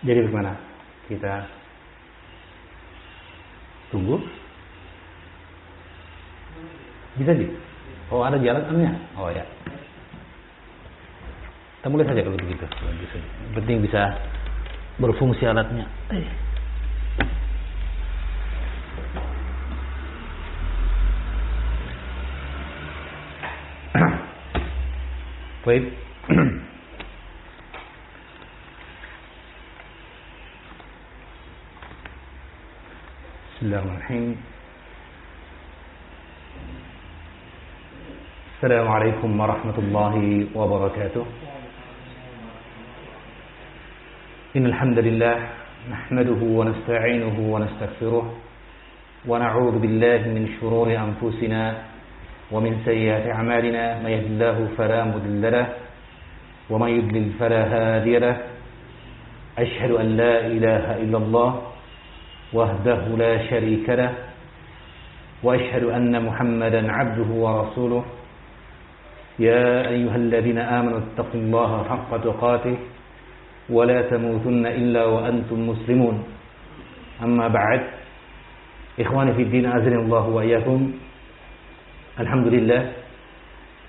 Jadi bagaimana? Kita tunggu? Bisa di? Oh, ada jalannya? Oh ya. Kita mulai saja kalau begitu. Penting bisa berfungsi alatnya. Baik. Bismillahirrahmanirrahim. Assalamualaikum warahmatullahi wabarakatuh. Innal hamdalillah nahmaduhu wa nasta'inuhu wa nastaghfiruh wa na'udzu billahi min shururi anfusina ومن سيئات أعمالنا من يهده الله فلا مضل له ومن يضلل فلا هادي له أشهد أن لا إله إلا الله وحده لا شريك له وأشهد أن محمدا عبده ورسوله يا أيها الذين آمنوا اتقوا الله حق تقاته ولا تموتن إلا وأنتم مسلمون أما بعد إخواني في الدين أعزني الله وإياكم. Alhamdulillah,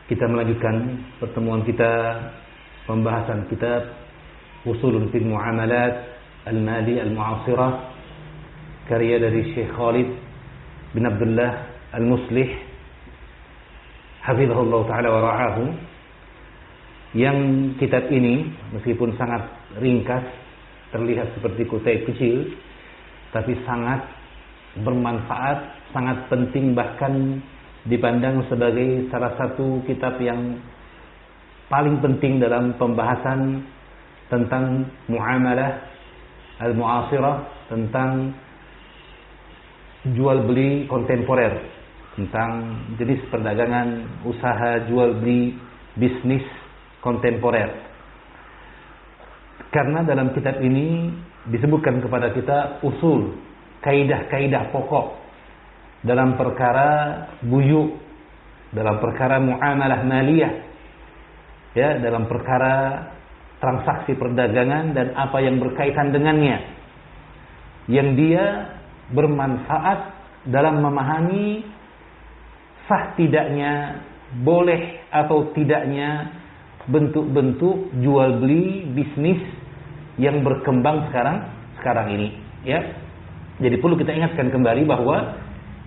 kita melanjutkan pertemuan kita, pembahasan kitab Usulun fil Muamalat Al-Mali Al-Mu'asirah, karya dari Syekh Khalid bin Abdullah Al-Muslih hafizahullah ta'ala wa ra'ahu. Yang kitab ini meskipun sangat ringkas, terlihat seperti kutip kecil, tapi sangat bermanfaat, sangat penting, bahkan dipandang sebagai salah satu kitab yang paling penting dalam pembahasan tentang muamalah al-mu'asirah, tentang jual beli kontemporer, tentang jenis perdagangan, usaha jual beli, bisnis kontemporer. Karena dalam kitab ini disebutkan kepada kita usul, kaidah-kaidah pokok dalam perkara buyu, dalam perkara muamalah maliyah, ya, dalam perkara transaksi perdagangan dan apa yang berkaitan dengannya, yang dia bermanfaat dalam memahami sah tidaknya, boleh atau tidaknya bentuk-bentuk jual beli bisnis yang berkembang sekarang ini, ya. Jadi perlu kita ingatkan kembali bahwa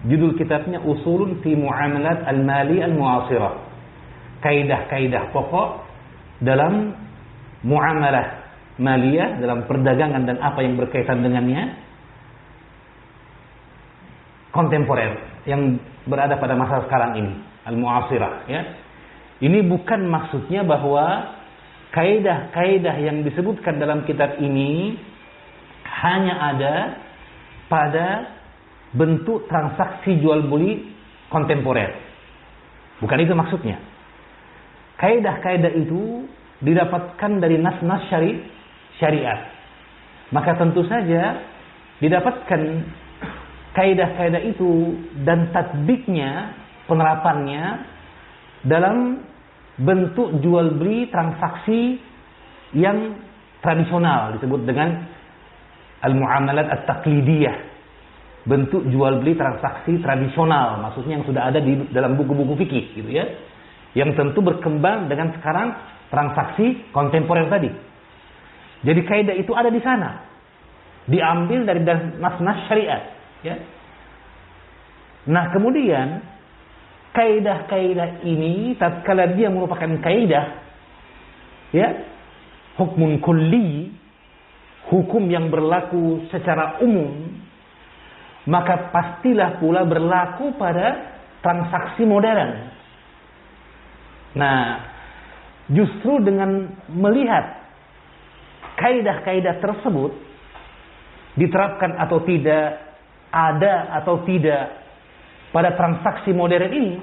judul kitabnya Usulun fi Muamalat Al-Mali Al-Mu'asirah, kaidah-kaidah pokok dalam muamalah maliyah, dalam perdagangan dan apa yang berkaitan dengannya, kontemporer, yang berada pada masa sekarang ini, Al-Mu'asirah, ya. Ini bukan maksudnya bahwa kaidah-kaidah yang disebutkan dalam kitab ini hanya ada pada bentuk transaksi jual beli kontemporer. Bukan itu maksudnya. Kaidah-kaidah itu didapatkan dari nas-nas syariat. Maka tentu saja didapatkan kaidah-kaidah itu dan tatbiknya, penerapannya dalam bentuk jual beli transaksi yang tradisional, disebut dengan al-muamalat at-taqlidiyah. Bentuk jual beli transaksi tradisional, maksudnya yang sudah ada di dalam buku-buku fikih, gitu ya, yang tentu berkembang dengan sekarang transaksi kontemporer tadi. Jadi kaidah itu ada di sana, diambil dari nas-nas syariat, ya. Nah kemudian kaidah-kaidah ini tatkala dia merupakan kaidah, ya, hukmun kulli, hukum yang berlaku secara umum, maka pastilah pula berlaku pada transaksi modern. Nah, justru dengan melihat kaidah-kaidah tersebut diterapkan atau tidak, ada atau tidak pada transaksi modern ini,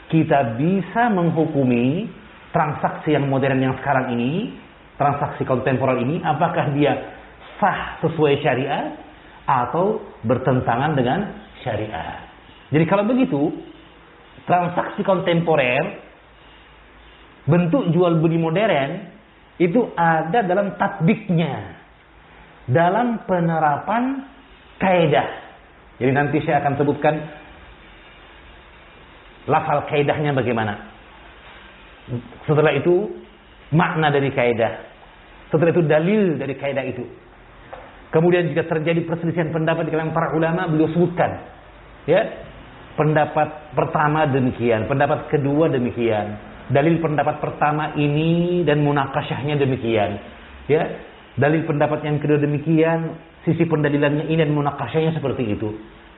kita bisa menghukumi transaksi yang modern yang sekarang ini, transaksi kontemporer ini, apakah dia sah sesuai syariat atau bertentangan dengan syariat. Jadi kalau begitu, transaksi kontemporer, bentuk jual beli modern, itu ada dalam tatbiknya. dalam penerapan kaidah. Jadi nanti saya akan sebutkan lafal kaidahnya bagaimana. Setelah itu makna dari kaidah. Setelah itu dalil dari kaidah itu. Kemudian jika terjadi perselisihan pendapat di kalangan para ulama, beliau sebutkan, ya, pendapat pertama demikian, pendapat kedua demikian, dalil pendapat pertama ini dan munakasyahnya demikian, ya, dalil pendapat yang kedua demikian, sisi pendalilannya ini dan munakasyahnya seperti itu.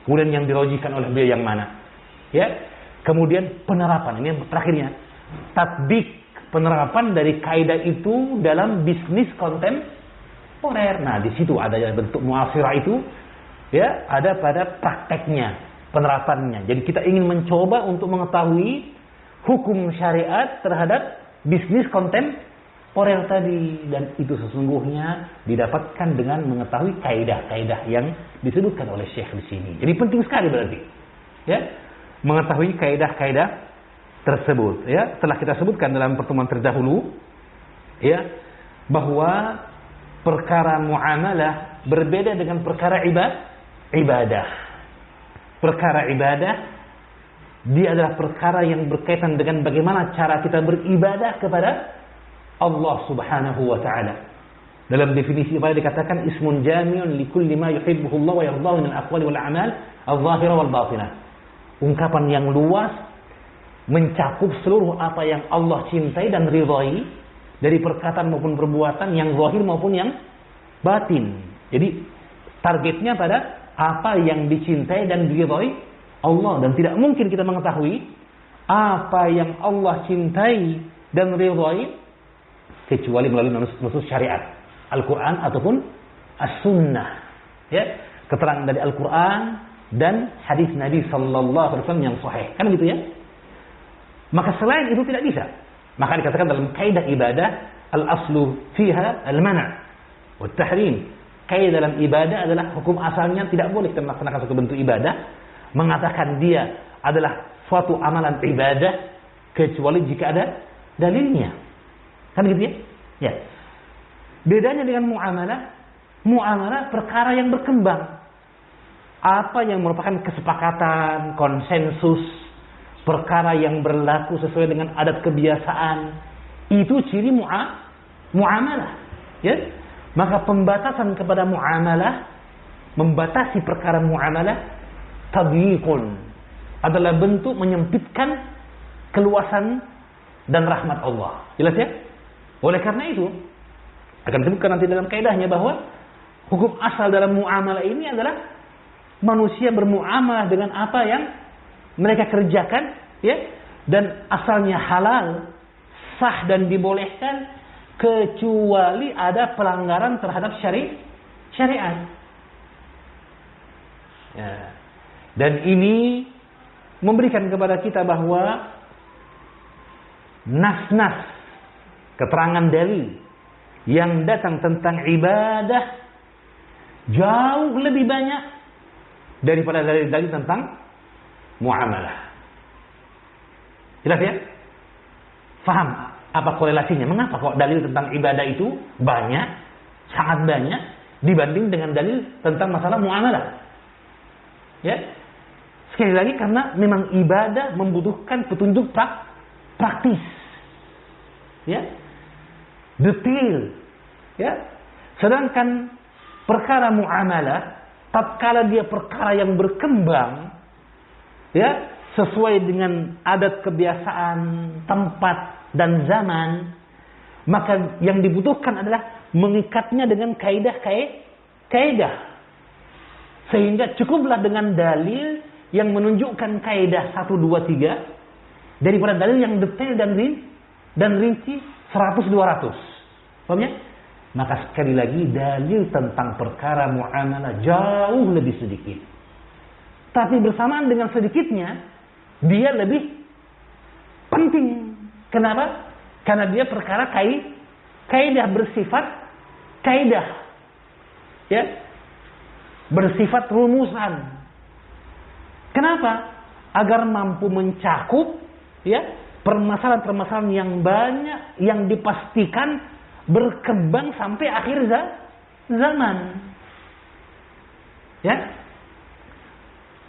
Kemudian yang dirojikan oleh beliau yang mana, ya. Kemudian penerapan, ini yang terakhirnya, tatbik, penerapan dari kaidah itu dalam bisnis kontemporer. Nah, di situ ada bentuk muasirah itu, ya, ada pada prakteknya, penerapannya. Jadi kita ingin mencoba untuk mengetahui hukum syariat terhadap bisnis kontemporer tadi, dan itu sesungguhnya didapatkan dengan mengetahui kaidah-kaidah yang disebutkan oleh Syekh di sini. Jadi penting sekali berarti, ya, mengetahui kaidah-kaidah tersebut, ya. Telah kita sebutkan dalam pertemuan terdahulu, ya, bahwa perkara muamalah berbeda dengan perkara ibadah. Perkara ibadah, dia adalah perkara yang berkaitan dengan bagaimana cara kita beribadah kepada Allah Subhanahu wa ta'ala. Dalam definisi ibadah dikatakan ismun jami'un likulli ma yuhibbuhu Allah wa yardahu min al-aqwali wal a'mal al-zahirah wal batinah. Ungkapan yang luas mencakup seluruh apa yang Allah cintai dan ridhai dari perkataan maupun perbuatan yang zahir maupun yang batin. Jadi targetnya pada apa yang dicintai dan diridhai Allah, dan tidak mungkin kita mengetahui apa yang Allah cintai dan ridhai kecuali melalui nusus syariat, Al-Quran ataupun As-Sunnah, ya, keterangan dari Al-Quran dan hadis Nabi Sallallahu Alaihi Wasallam yang sahih, kan gitu ya. Maka selain itu tidak bisa. Maka dikatakan dalam kaidah ibadah, al-aslu fiha al-mana' wa tahrim. Kaidah dalam ibadah adalah hukum asalnya tidak boleh kita melaksanakan suatu bentuk ibadah, mengatakan dia adalah suatu amalan ibadah kecuali jika ada dalilnya. Kan gitu ya? Ya. Bedanya dengan muamalah perkara yang berkembang. Apa yang merupakan kesepakatan, konsensus, perkara yang berlaku sesuai dengan adat kebiasaan, itu ciri muamalah, ya. Maka pembatasan kepada muamalah, membatasi perkara muamalah, tadyiqun, adalah bentuk menyempitkan keluasan dan rahmat Allah. Jelas ya? Oleh karena itu, akan disebutkan nanti dalam kaidahnya bahwa hukum asal dalam muamalah ini adalah manusia bermuamalah dengan apa yang mereka kerjakan, ya, dan asalnya halal, sah dan dibolehkan kecuali ada pelanggaran terhadap syariat. Ya. Dan ini memberikan kepada kita bahwa nas-nas, keterangan dalil yang datang tentang ibadah jauh lebih banyak daripada dalil-dalil tentang muamalah. Jelas ya? Faham apa korelasinya? Mengapa kok dalil tentang ibadah itu banyak, sangat banyak dibanding dengan dalil tentang masalah muamalah? Ya. Sekali lagi karena memang ibadah membutuhkan petunjuk praktis. Ya. Detail. Ya. Sedangkan perkara muamalah tatkala dia perkara yang berkembang, ya, sesuai dengan adat kebiasaan, tempat dan zaman, maka yang dibutuhkan adalah mengikatnya dengan kaidah. Sehingga cukuplah dengan dalil yang menunjukkan kaidah 1, 2, 3 daripada dalil yang detail dan rinci 100, 200. Paham ya? Maka sekali lagi dalil tentang perkara muamalah jauh lebih sedikit. Tapi bersamaan dengan sedikitnya, dia lebih penting. Kenapa? Karena dia perkara kaidah bersifat kaidah. Ya. Bersifat rumusan. Kenapa? Agar mampu mencakup, ya, permasalahan-permasalahan yang banyak yang dipastikan berkembang sampai akhir zaman. Ya.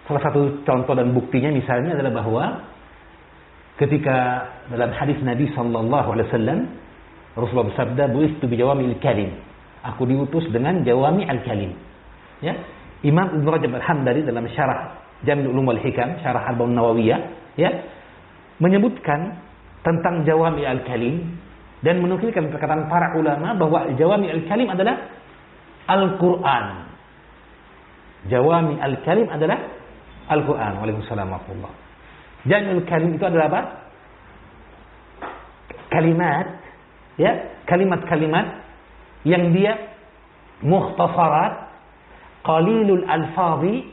Salah satu contoh dan buktinya misalnya adalah bahwa ketika dalam hadis Nabi sallallahu alaihi wasallam Rasulullah bersabda, "Bu'istu bi jawami'il kalim." Aku diutus dengan jawami'il kalim. Ya. Imam Ibnu Rajab Al-Hambali dalam syarah Jami' Ulum wal Hikam, syarah Arba'un Nawawiyah, ya, menyebutkan tentang jawami'il kalim dan menukilkan perkataan para ulama bahwa jawami'il kalim adalah Al-Qur'an. Jawami'il kalim adalah Al-Quran. Waalaikumsalam warahmatullahi. Jami'ul kalim itu adalah apa? Kalimat, ya, kalimat-kalimat yang dia mukhtasarat, qalilul alfazi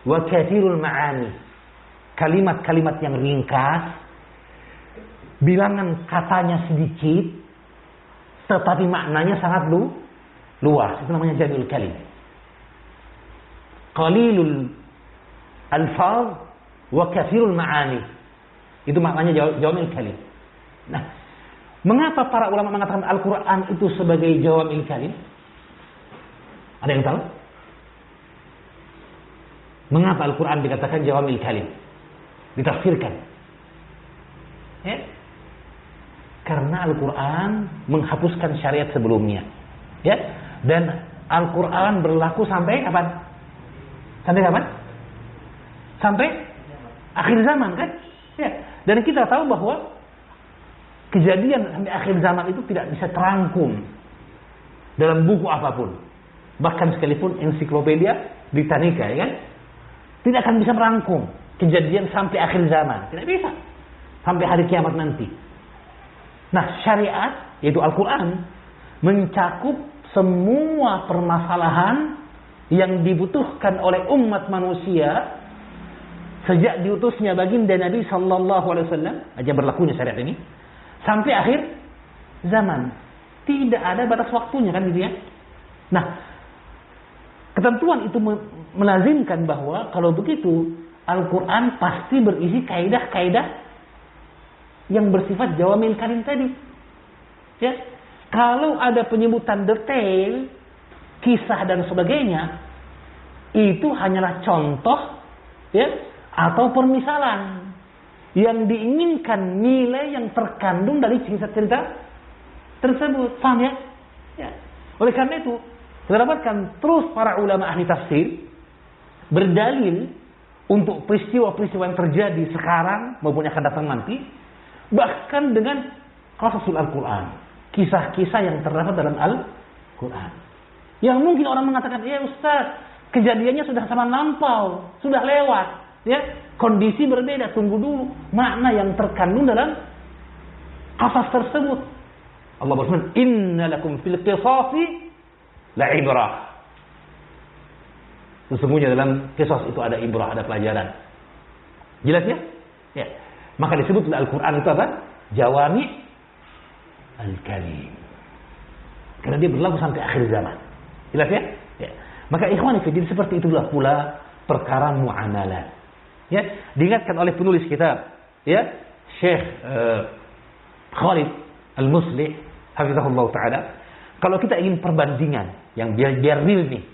wa kathirul ma'ani. Kalimat-kalimat yang ringkas, bilangan katanya sedikit, tetapi maknanya sangat luas. Itu namanya jami'ul kalim. Qalilul alfaz wa kathirul ma'ani. Itu maknanya jawami'il kalim. Nah, mengapa para ulama mengatakan Al-Quran itu sebagai jawami'il kalim? Ada yang tahu? Mengapa Al-Quran dikatakan jawami'il kalim? Ditafsirkan. Ya? Karena Al-Quran menghapuskan syariat sebelumnya. Ya? Dan Al-Quran berlaku sampai kapan? Sampai kapan? Sampai akhir zaman, kan? Ya. Dan kita tahu bahwa kejadian sampai akhir zaman itu tidak bisa terangkum dalam buku apapun. Bahkan sekalipun ensiklopedia Britannica, ya kan? Tidak akan bisa merangkum kejadian sampai akhir zaman. Tidak bisa. Sampai hari kiamat nanti. Nah, syariat, yaitu Al-Quran, mencakup semua permasalahan yang dibutuhkan oleh umat manusia sejak diutusnya baginda Nabi sallallahu alaihi wasallam aja berlakunya syariat ini sampai akhir zaman. Tidak ada batas waktunya, kan gitu ya. Nah, ketentuan itu melazimkan bahwa kalau begitu Al-Quran pasti berisi kaidah-kaidah yang bersifat jawami'il kalim tadi. Ya. Kalau ada penyebutan detail, kisah dan sebagainya, itu hanyalah contoh, ya, atau permisalan yang diinginkan nilai yang terkandung dari cerita-cerita tersebut. Paham ya? Ya. Oleh karena itu, kita dapatkan terus para ulama ahli tafsir berdalil untuk peristiwa-peristiwa yang terjadi sekarang maupun yang akan datang nanti, bahkan dengan qasasul Al-Quran, kisah-kisah yang terdapat dalam Al-Quran. Yang mungkin orang mengatakan, ya Ustaz, kejadiannya sudah sama lampau, sudah lewat. Ya, kondisi berbeda, tunggu dulu makna yang terkandung dalam qasas tersebut. Allah berfirman, "Inna lakum fil qisasi la'ibrah." Sesungguhnya dalam qisas itu ada ibrah, ada pelajaran. Jelas ya? Ya. Maka disebut Al-Quran itu apa? Jawami' al-kalim. Karena dia berlaku sampai akhir zaman. Jelas ya? Ya. Maka ikhwan fillah, seperti itulah pula perkara muamalah. Ya, diingatkan oleh penulis kitab, ya, Syekh Khalid Al-Muslih hafizahullah taala, kalau kita ingin perbandingan yang biar real nih,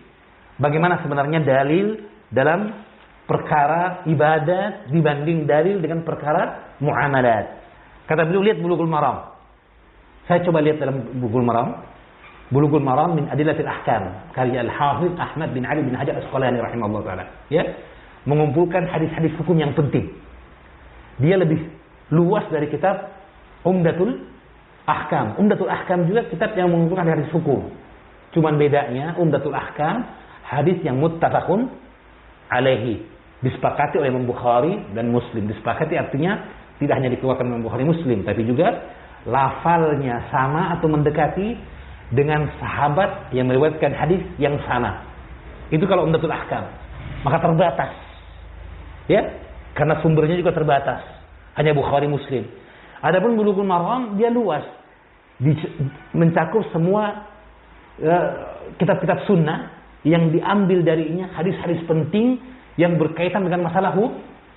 bagaimana sebenarnya dalil dalam perkara ibadat dibanding dalil dengan perkara muamalat. Kata beliau, lihat Bulughul Maram. Saya coba lihat dalam Bulughul Maram. Bulughul Maram min Adillatil Ahkam, karya Al-Hafidz Ahmad bin Ali bin Hajar Asqalani rahimahullah taala. Ya, mengumpulkan hadis-hadis hukum yang penting. Dia lebih luas dari kitab Umdatul Ahkam. Umdatul Ahkam juga kitab yang mengumpulkan hadis hukum. Cuman bedanya Umdatul Ahkam hadis yang muttafaqun alaihi, disepakati oleh Imam Bukhari dan Muslim. Disepakati artinya tidak hanya dikeluarkan Imam Bukhari Muslim, tapi juga lafalnya sama atau mendekati dengan sahabat yang meriwayatkan hadis yang sama. Itu kalau Umdatul Ahkam. Maka terbatas. Ya, karena sumbernya juga terbatas. Hanya Bukhari Muslim. Adapun Bulughul Maram dia luas. Mencakup semua kitab-kitab sunnah yang diambil darinya hadis-hadis penting yang berkaitan dengan masalah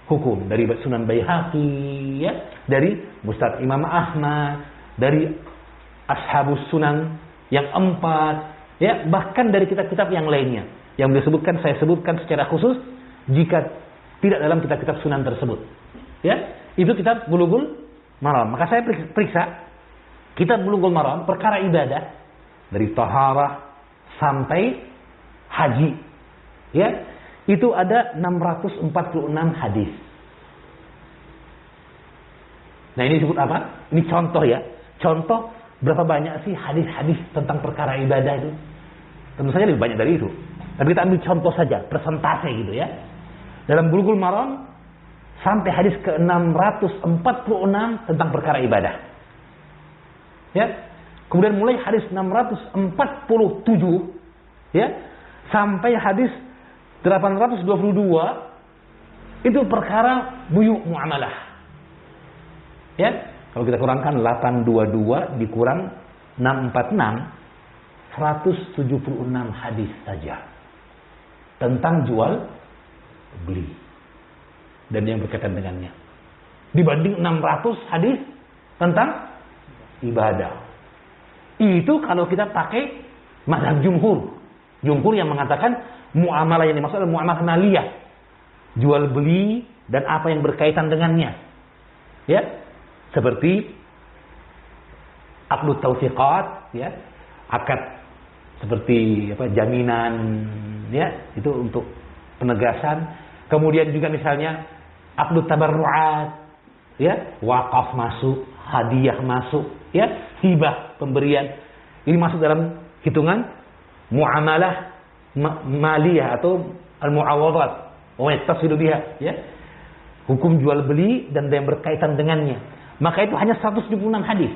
hukum. Dari Sunan Baihaqi, ya, dari Musnad Imam Ahmad, dari Ashabus Sunan yang 4, Ya, bahkan dari kitab-kitab yang lainnya. Yang disebutkan, saya sebutkan secara khusus jika tidak dalam kitab-kitab sunan tersebut. Ya, itu kitab Bulughul Maram. Maka saya periksa kitab Bulughul Maram, perkara ibadah dari taharah sampai haji. Ya, itu ada 646 hadis. Nah, ini disebut apa? Ini contoh ya. Contoh berapa banyak sih hadis-hadis tentang perkara ibadah itu? Tentu saja lebih banyak dari itu. Tapi kita ambil contoh saja, persentase gitu ya. Dalam Bulughul Maram sampai hadis ke-646 tentang perkara ibadah. Ya. Kemudian mulai hadis 647 ya sampai hadis 822 itu perkara buyu muamalah. Ya, kalau kita kurangkan 822 dikurang 646 176 hadis saja tentang jual beli dan yang berkaitan dengannya. Dibanding 600 hadis tentang ibadah. Itu kalau kita pakai mazhab jumhur. Jumhur yang mengatakan muamalah yang dimaksud adalah muamalah maliyah. Jual beli dan apa yang berkaitan dengannya. Ya. Seperti aqdut tausiqat, ya. Akad seperti apa, jaminan, ya, itu untuk penegasan. Kemudian juga misalnya aqdut tabarru'at, ya, wakaf masuk, hadiah masuk, ya, hibah pemberian. Ini masuk dalam hitungan muamalah maliyah atau al-muawadhat wa yattasilu biha, ya. Hukum jual beli dan yang berkaitan dengannya. Maka itu hanya 176 hadis.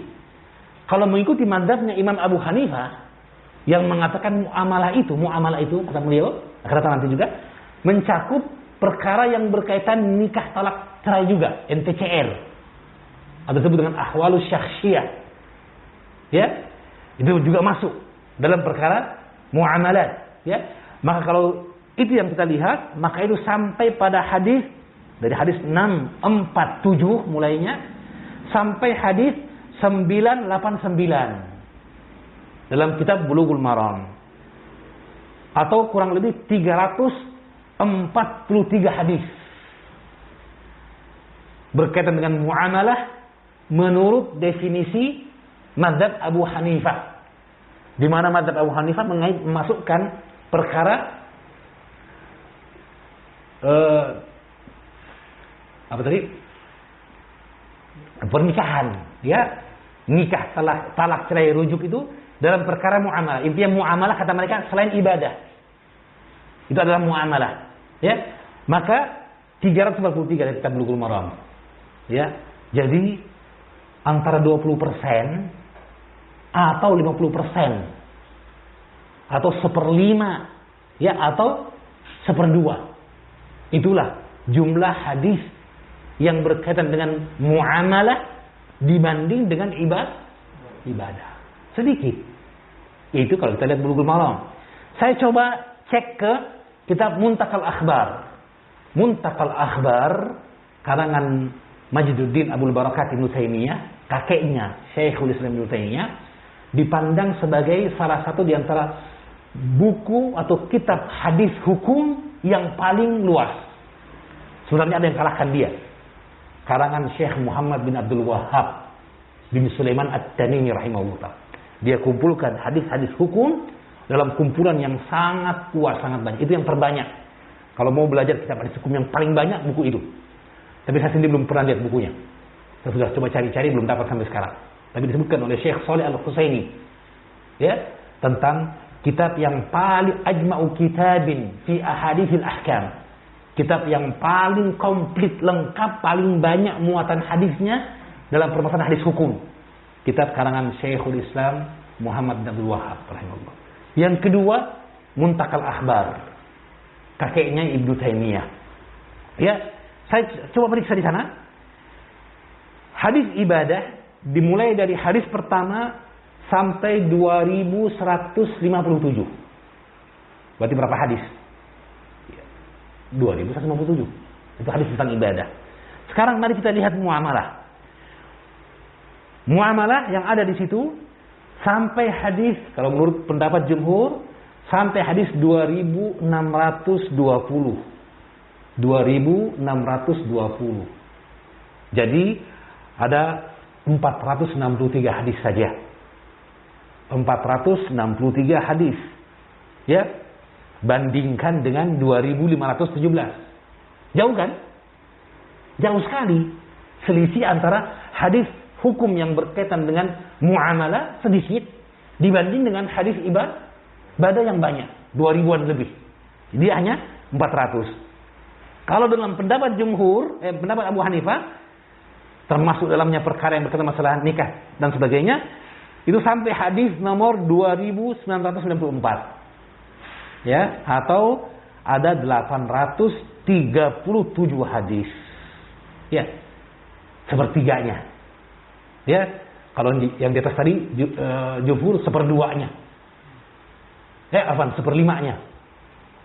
Kalau mengikuti mazhabnya Imam Abu Hanifah yang mengatakan muamalah itu kata beliau, akan datang nanti juga, mencakup perkara yang berkaitan nikah talak cerai juga, NTCR. Atau disebut dengan ahwalus syakhsiyah. Ya. Itu juga masuk dalam perkara muamalat, ya. Maka kalau itu yang kita lihat, maka itu sampai pada hadis dari hadis 647 mulainya sampai hadis 989 dalam kitab Bulughul Maram, atau kurang lebih 343 hadis berkaitan dengan muamalah menurut definisi mazhab Abu Hanifah, di mana mazhab Abu Hanifah memasukkan perkara apa tadi? Pernikahan, ya, nikah, talak, cerai, rujuk itu dalam perkara muamalah. Intinya muamalah kata mereka selain ibadah. Itu adalah muamalah, ya. Maka 343 dari kitab Bulughul Maram. Ya. Jadi antara 20% atau 50% atau 1/5, ya, atau 1/2. Itulah jumlah hadis yang berkaitan dengan muamalah dibanding dengan ibadah. Sedikit. Itu kalau kita lihat Bulughul Maram. Saya coba cek ke kitab Muntakal Akhbar. Muntakal Akhbar karangan Majiduddin Abdul Barakat Ibnu Taimiyah, kakeknya Syekhul Islam Ibnu Taimiyah, dipandang sebagai salah satu di antara buku atau kitab hadis hukum yang paling luas. Sebenarnya ada yang kalahkan dia. Karangan Syekh Muhammad bin Abdul Wahhab bin Sulaiman At-Tamimi rahimahullah. Dia kumpulkan hadis-hadis hukum dalam kumpulan yang sangat luas, sangat banyak. Itu yang terbanyak. Kalau mau belajar kitab hadis hukum yang paling banyak, buku itu. Tapi saya sendiri belum pernah lihat bukunya. Saya sudah coba cari-cari, belum dapat sampai sekarang. Tapi disebutkan oleh Syekh Shalih Al-Husaini, ya, tentang kitab yang paling ajma'u kitabin fi ahaditsil ahkam. Kitab yang paling komplit, lengkap, paling banyak muatan hadisnya dalam permasalahan hadis hukum. Kitab karangan Syekhul Islam Muhammad bin Abdul Wahhab rahimahullah. Yang kedua, Muntakal Akhbar, kakeknya Ibnu Taimiyah. Ya, saya coba periksa di sana. Hadis ibadah dimulai dari hadis pertama sampai 2157. Berarti berapa hadis? 2157. Itu hadis tentang ibadah. Sekarang mari kita lihat muamalah. Muamalah yang ada di situ sampai hadis, kalau menurut pendapat jumhur, sampai hadis 2620. 2620. Jadi ada 463 hadis saja. 463 hadis. Ya. Bandingkan dengan 2517. Jauh kan? Jauh sekali. Selisih antara hadis hukum yang berkaitan dengan muamalah sedikit dibanding dengan hadis ibadah yang banyak, 2000-an lebih. Jadi hanya 400. Kalau dalam pendapat jumhur, pendapat Abu Hanifah, termasuk dalamnya perkara yang berkaitan masalah nikah dan sebagainya, itu sampai hadis nomor 2994. Ya, atau ada 837 hadis. Ya. Sepertiganya. Ya, kalau yang di atas tadi jumhur seperduanya. Seperlimanya.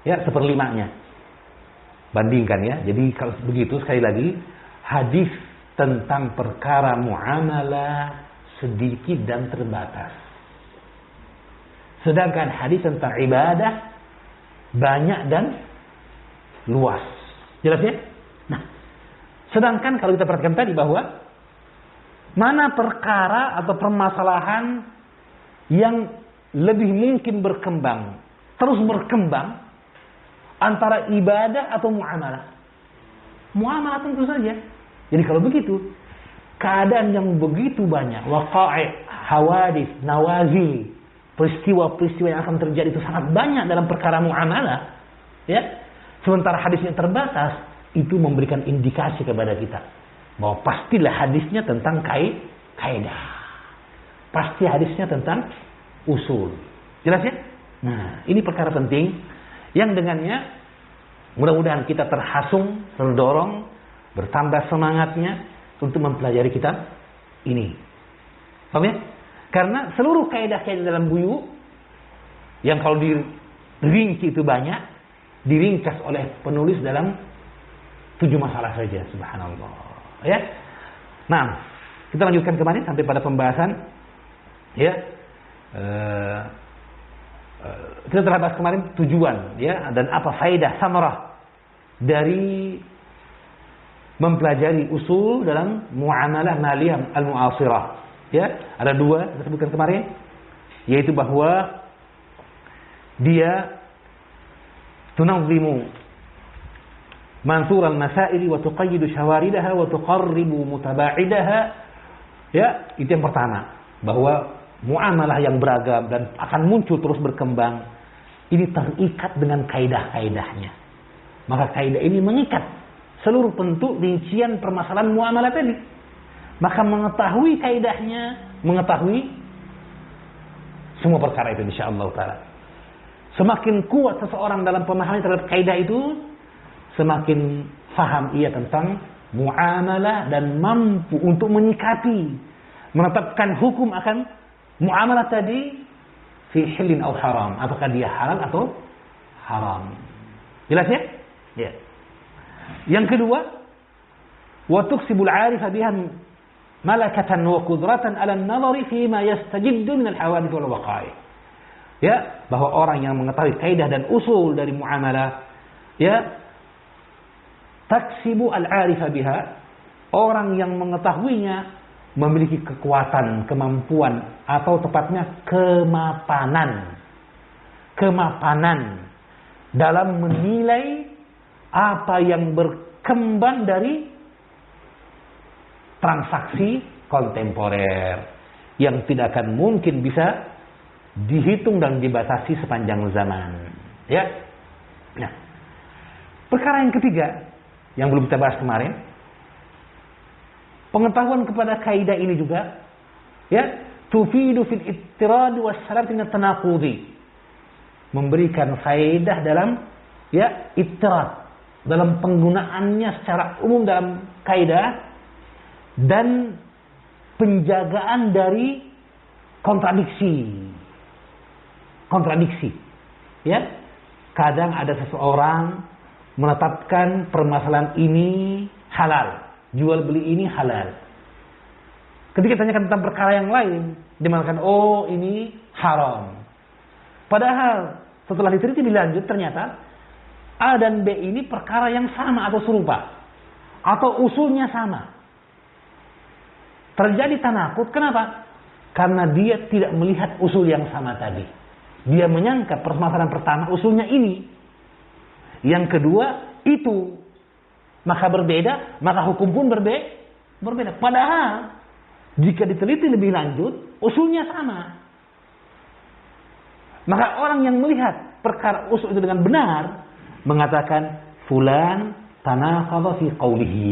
Ya, seperlimanya. Bandingkan ya. Jadi kalau begitu sekali lagi, hadis tentang perkara muamalah sedikit dan terbatas. Sedangkan hadis tentang ibadah banyak dan luas. Jelas ya? Nah, sedangkan kalau kita perhatikan tadi bahwa mana perkara atau permasalahan yang lebih mungkin berkembang, terus berkembang antara ibadah atau muamalah? Muamalah tentu saja. Jadi kalau begitu, keadaan yang begitu banyak, waqa'i', hawadits, nawazil, peristiwa-peristiwa yang akan terjadi itu sangat banyak dalam perkara muamalah, ya. Sementara hadisnya terbatas, itu memberikan indikasi kepada kita bahwa pastilah hadisnya tentang kaidah. Pasti hadisnya tentang usul. Jelas ya? Nah, ini perkara penting yang dengannya mudah-mudahan kita terhasung, terdorong, bertambah semangatnya untuk mempelajari kitab ini. Paham ya? Karena seluruh kaidah-kaidah dalam buyu yang kalau dirinci itu banyak, diringkas oleh penulis dalam 7 masalah saja, subhanallah. Ya. Nah, kita lanjutkan kemarin sampai pada pembahasan ya. Kita telah bahas kemarin tujuan ya dan apa faedah samarah dari mempelajari usul dalam muamalah maliyah al-mu'asirah. Ya, ada 2 kita sebutkan kemarin, yaitu bahwa dia tunazzimu mansur al-masail wa tuqayyidu shawaridaha wa tuqarribu mutaba'idaha. Ya, itu yang pertama, bahwa muamalah yang beragam dan akan muncul terus berkembang ini terikat dengan kaidah-kaidahnya. Maka kaidah ini mengikat seluruh bentuk rincian permasalahan muamalah tadi. Maka mengetahui kaidahnya, mengetahui semua perkara itu insyaallah taala. Semakin kuat seseorang dalam pemahaman terhadap kaidah itu, semakin faham ia tentang muamalah dan mampu untuk menyikapi, menetapkan hukum akan muamalah tadi fi hilin atau haram, apakah dia halal atau haram. Jelas ya? Ya. Yang kedua, wa tuksibul 'arifa biha malakatan wa qudratan 'ala an-nazari fi ma yastajiddu min al-hawadith wal waqa'i'. Ya, bahwa orang yang mengetahui kaidah dan usul dari muamalah, ya, taksibu al-'arifa biha, orang yang mengetahuinya memiliki kekuatan, kemampuan atau tepatnya kemapanan dalam menilai apa yang berkembang dari transaksi kontemporer yang tidak akan mungkin bisa dihitung dan dibatasi sepanjang zaman. Ya. Nah, perkara yang ketiga yang belum kita bahas kemarin, pengetahuan kepada kaidah ini juga, ya, tufidu fil ittirad was salat min at-tanaqudi, memberikan faedah dalam ya ittirad, dalam penggunaannya secara umum dalam kaidah, dan penjagaan dari kontradiksi. Ya, kadang ada seseorang menetapkan permasalahan ini halal, jual beli ini halal. Ketika ditanyakan tentang perkara yang lain, dimanakan oh ini haram. Padahal setelah diteliti lebih lanjut ternyata A dan B ini perkara yang sama atau serupa, atau usulnya sama. Terjadi tanakut, kenapa? Karena dia tidak melihat usul yang sama tadi. Dia menyangka permasalahan pertama usulnya ini, yang kedua itu, maka berbeda, maka hukum pun berbeda. Padahal jika diteliti lebih lanjut, usulnya sama. Maka orang yang melihat perkara usul itu dengan benar mengatakan fulan tanaqadha fi qawlihi.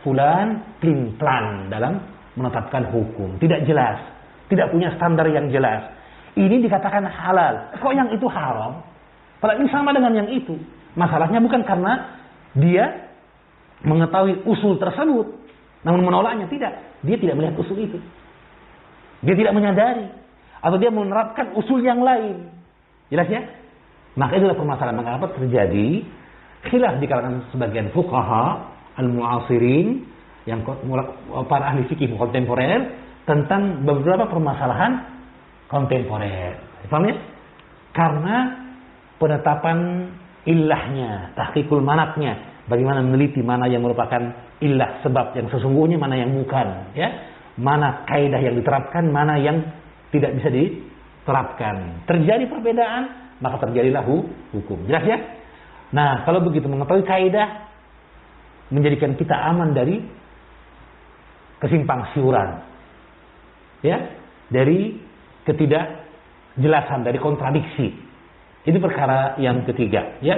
Fulan pelin-pelan dalam menetapkan hukum, tidak jelas, tidak punya standar yang jelas. Ini dikatakan halal, kok yang itu haram? Padahal ini sama dengan yang itu. Masalahnya bukan karena dia mengetahui usul tersebut namun menolaknya, tidak. Dia tidak melihat usul itu. Dia tidak menyadari atau dia menerapkan usul yang lain. Jelas ya? Maka itulah permasalahan mengapa terjadi khilaf di kalangan sebagian fuqaha al-mu'asirin, yang para ahli fikih kontemporer, tentang beberapa permasalahan kontemporer. Paham ya? Karena penetapan illahnya, tahqiqul manatnya, bagaimana meneliti mana yang merupakan illah sebab yang sesungguhnya, mana yang bukan, ya. Mana kaidah yang diterapkan, mana yang tidak bisa diterapkan. Terjadi perbedaan, maka terjadilah hukum. Jelas ya? Nah, kalau begitu mengetahui kaidah menjadikan kita aman dari kesimpang siuran. Ya, dari ketidakjelasan, dari kontradiksi. Ini perkara yang ketiga, ya.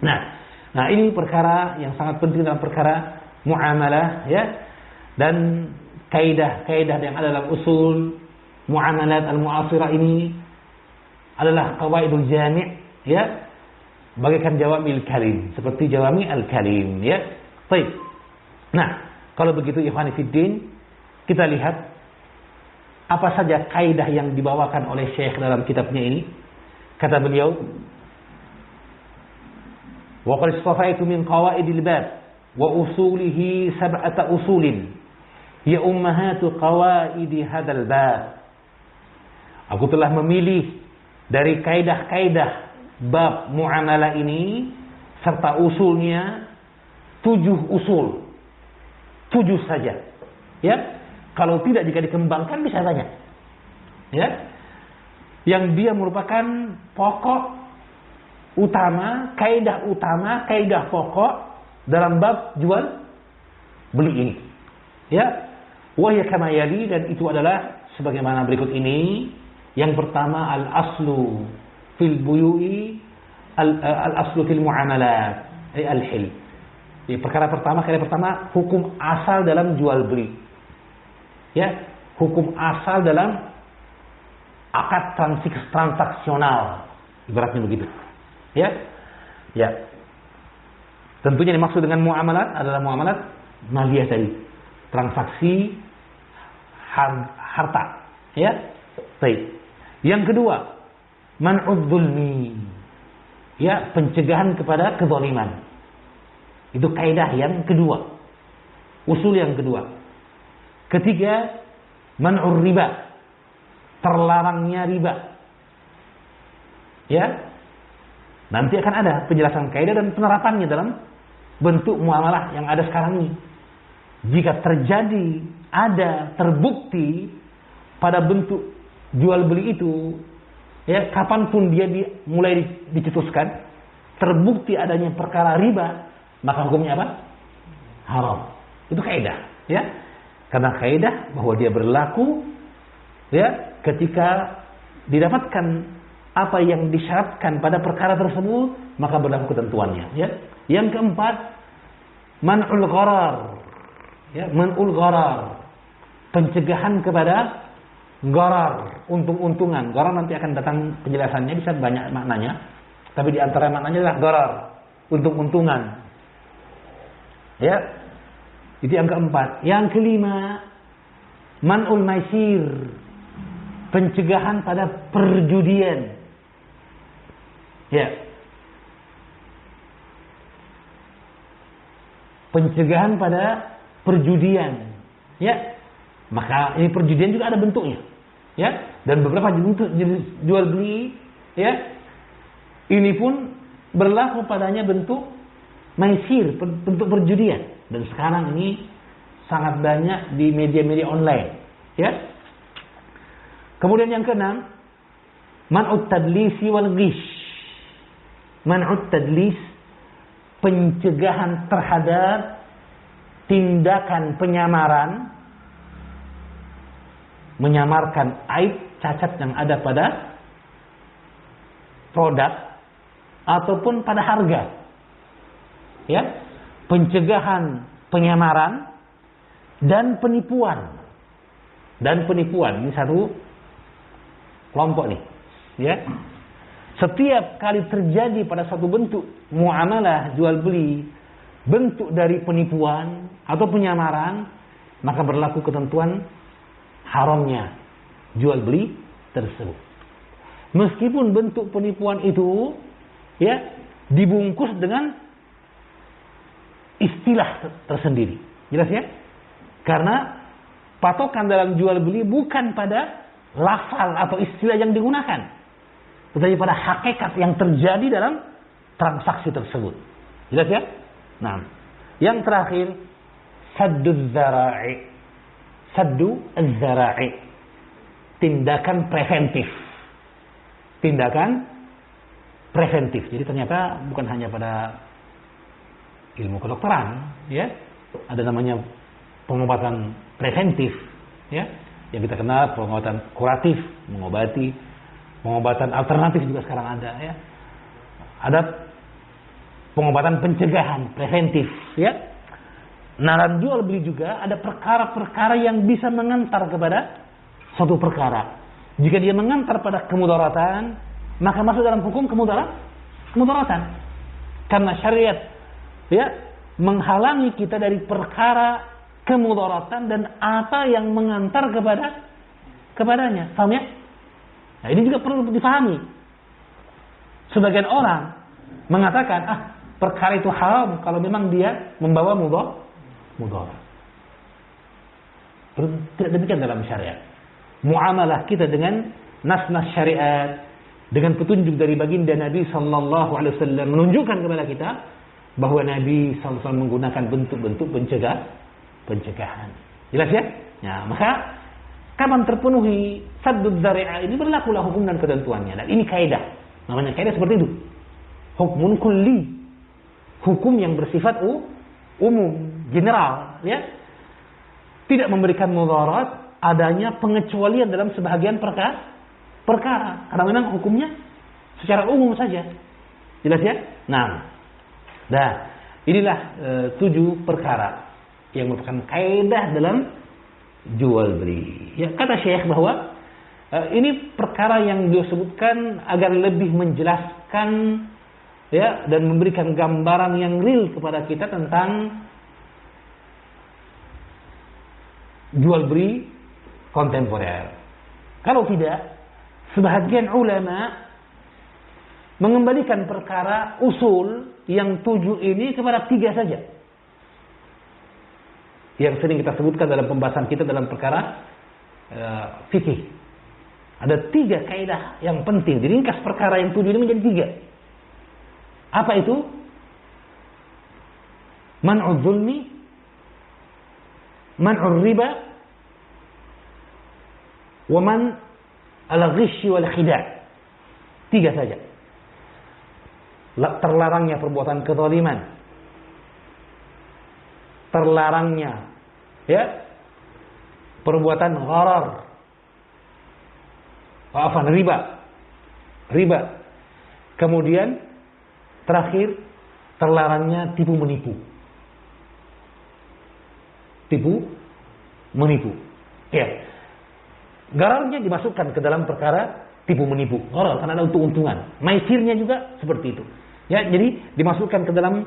Nah, ini perkara yang sangat penting dalam perkara muamalah, ya. Dan kaidah-kaidah yang ada dalam usul muamalat al-mu'asirah ini adalah qawaidul jami', ya. Bagaikan jawami'il kalim, seperti jawami' al-kalim, ya. Baik. Nah, kalau begitu ikhwani fiddin, kita lihat apa saja kaidah yang dibawakan oleh Syekh dalam kitabnya ini. Kata beliau, wa qad istafaitu min qawaidil bab wa usulihi sab'ata usulin ya ummahatu qawaidi hadzal bab. Aku telah memilih dari kaidah-kaidah bab muamalah ini serta usulnya 7 usul. 7 saja. Ya. Kalau tidak, jika dikembangkan bisa banyak. Ya. Yang dia merupakan pokok utama, kaidah pokok dalam bab jual beli ini. Ya. Wa hiya kama yali, dan itu adalah sebagaimana berikut ini. Yang pertama, al-aslu fil buyu'i, al-aslu fil muamalat, al-hil. Perkara pertama, hukum asal dalam jual beli. Ya, hukum asal dalam akad transaksional, ibaratnya begitu. Ya. Tentunya dimaksud dengan muamalat adalah muamalat maliyah tadi, transaksi harta. Ya. Baik. Yang kedua, man'udz zulmi. Ya, pencegahan kepada kezaliman. Itu kaidah yang kedua. Usul yang kedua. Ketiga, man'ur riba. Terlarangnya riba. Ya. Nanti akan ada penjelasan kaidah dan penerapannya dalam bentuk muamalah yang ada sekarang ini. Jika terjadi, terbukti pada bentuk jual beli itu, ya, kapanpun dia mulai dicetuskan, terbukti adanya perkara riba, maka hukumnya apa? Haram. Itu kaidah, ya. Karena kaidah bahwa dia berlaku, ya, ketika didapatkan apa yang disyaratkan pada perkara tersebut, maka berlaku ketentuannya, ya. Yang keempat, man'ul gharar. Ya, man'ul gharar. Pencegahan kepada gharar, untung-untungan. Gharar nanti akan datang penjelasannya, bisa banyak maknanya. Tapi di antara maknanya adalah gharar, untung-untungan. Ya. Itu yang keempat. Yang kelima, man'ul maisir. Pencegahan pada perjudian. Ya. Pencegahan pada perjudian. Ya. Maka ini perjudian juga ada bentuknya. Ya, dan beberapa bentuk jual beli, ya, ini pun berlaku padanya bentuk maisir, bentuk perjudian. Dan sekarang ini sangat banyak di media-media online. Ya. Kemudian yang keenam, man'ut tadlisi wal ghish. Man'ut tadlis, pencegahan terhadap tindakan penyamaran, menyamarkan aib, cacat yang ada pada produk ataupun pada harga. Ya, pencegahan penyamaran dan penipuan. Dan penipuan ini satu kelompok nih, ya. Setiap kali terjadi pada suatu bentuk muamalah jual beli bentuk dari penipuan atau penyamaran, maka berlaku ketentuan haramnya jual beli tersebut. Meskipun bentuk penipuan itu, ya, dibungkus dengan istilah tersendiri. Jelas ya? Karena patokan dalam jual beli bukan pada lafal atau istilah yang digunakan, tetapi pada hakikat yang terjadi dalam transaksi tersebut. Jelas ya? Nah, yang terakhir, saddu dzara'i. Saddu az-zara'i, tindakan preventif. Tindakan preventif. Jadi ternyata bukan hanya pada ilmu kedokteran, ya. Ada namanya pengobatan preventif, ya. Yang kita kenal pengobatan kuratif, mengobati. Pengobatan alternatif juga sekarang ada, ya. Ada pengobatan pencegahan preventif, ya. Nah, dalam jual beli juga ada perkara-perkara yang bisa mengantar kepada suatu perkara. Jika dia mengantar pada kemudaratan, maka masuk dalam hukum kemudaratan. Karena syariat, ya, menghalangi kita dari perkara kemudaratan dan apa yang mengantar kepadanya. Paham ya? Nah, ini juga perlu dipahami. Sebagian orang mengatakan, perkara itu haram kalau memang dia membawa mudarat. Tidak demikian dalam syariat. Muamalah kita dengan nas-nas syariat, dengan petunjuk dari baginda Nabi sallallahu alaihi wasallam menunjukkan kepada kita bahwa Nabi sallallahu alaihi wasallam menggunakan bentuk-bentuk pencegahan. Jelas ya? Nah, maka kapan terpenuhi saddud dzari'ah ini berlakulah hukum dan ketentuannya. Dan ini kaidah. Namanya kaidah seperti itu. Hukmun kulli. Hukum yang bersifat umum, general, ya. Tidak memberikan mudarat, adanya pengecualian dalam sebahagian perkara. Karena memang hukumnya secara umum saja. Jelas ya? Nah, inilah 7 perkara yang merupakan kaidah dalam jual beli. Ya, kata Syekh bahwa ini perkara yang disebutkan agar lebih menjelaskan, ya, dan memberikan gambaran yang real kepada kita tentang jual beli kontemporer. Kalau tidak, sebahagian ulama mengembalikan perkara usul yang 7 ini kepada 3 saja. Yang sering kita sebutkan dalam pembahasan kita dalam perkara fikih. Ada 3 kaidah yang penting. Diringkas perkara yang 7 ini menjadi 3. Apa itu? Man'ud zulmi, man'ur riba, wa man al-ghish wal khida'. 3 saja. Terlarangnya perbuatan kezaliman. Terlarangnya, ya, perbuatan gharar. Riba. Kemudian terakhir, terlarangnya tipu menipu. Ya. Ghararnya dimasukkan ke dalam perkara tipu menipu. Gharar karena ada untung-untungan. Maisirnya juga seperti itu. Ya, jadi dimasukkan ke dalam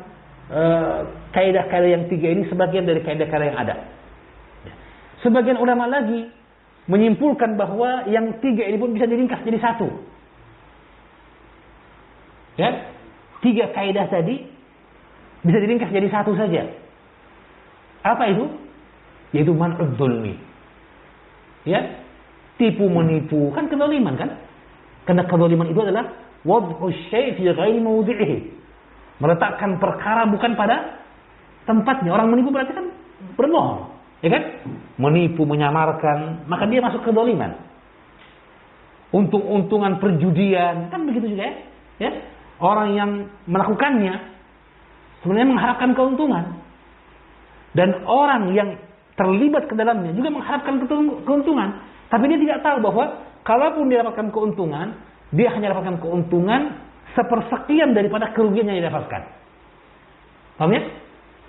kaidah-kaidah yang 3 ini sebagian dari kaidah-kaidah yang ada. Ya. Sebagian ulama lagi menyimpulkan bahwa yang 3 ini pun bisa diringkas jadi 1. Ya, 3 kaidah tadi bisa diringkas jadi 1 saja. Apa itu? Yaitu man'ud zulmi. ya, tipu menipu, kan kezaliman kan? Karena kezaliman itu adalah wad'u syai' fi ghairi mawdi'ihi. Meletakkan perkara bukan pada tempatnya. Orang menipu berarti kan berbohong, ya kan? Menipu, menyamarkan, maka dia masuk kezaliman. Untung-untungan perjudian, kan begitu juga ya? Ya? Orang yang melakukannya sebenarnya mengharapkan keuntungan. Dan orang yang terlibat ke dalamnya juga mengharapkan keuntungan. Tapi dia tidak tahu bahwa kalaupun dia dapatkan keuntungan, dia hanya dapatkan keuntungan sepersekian daripada kerugian yang dia dapatkan. Paham ya?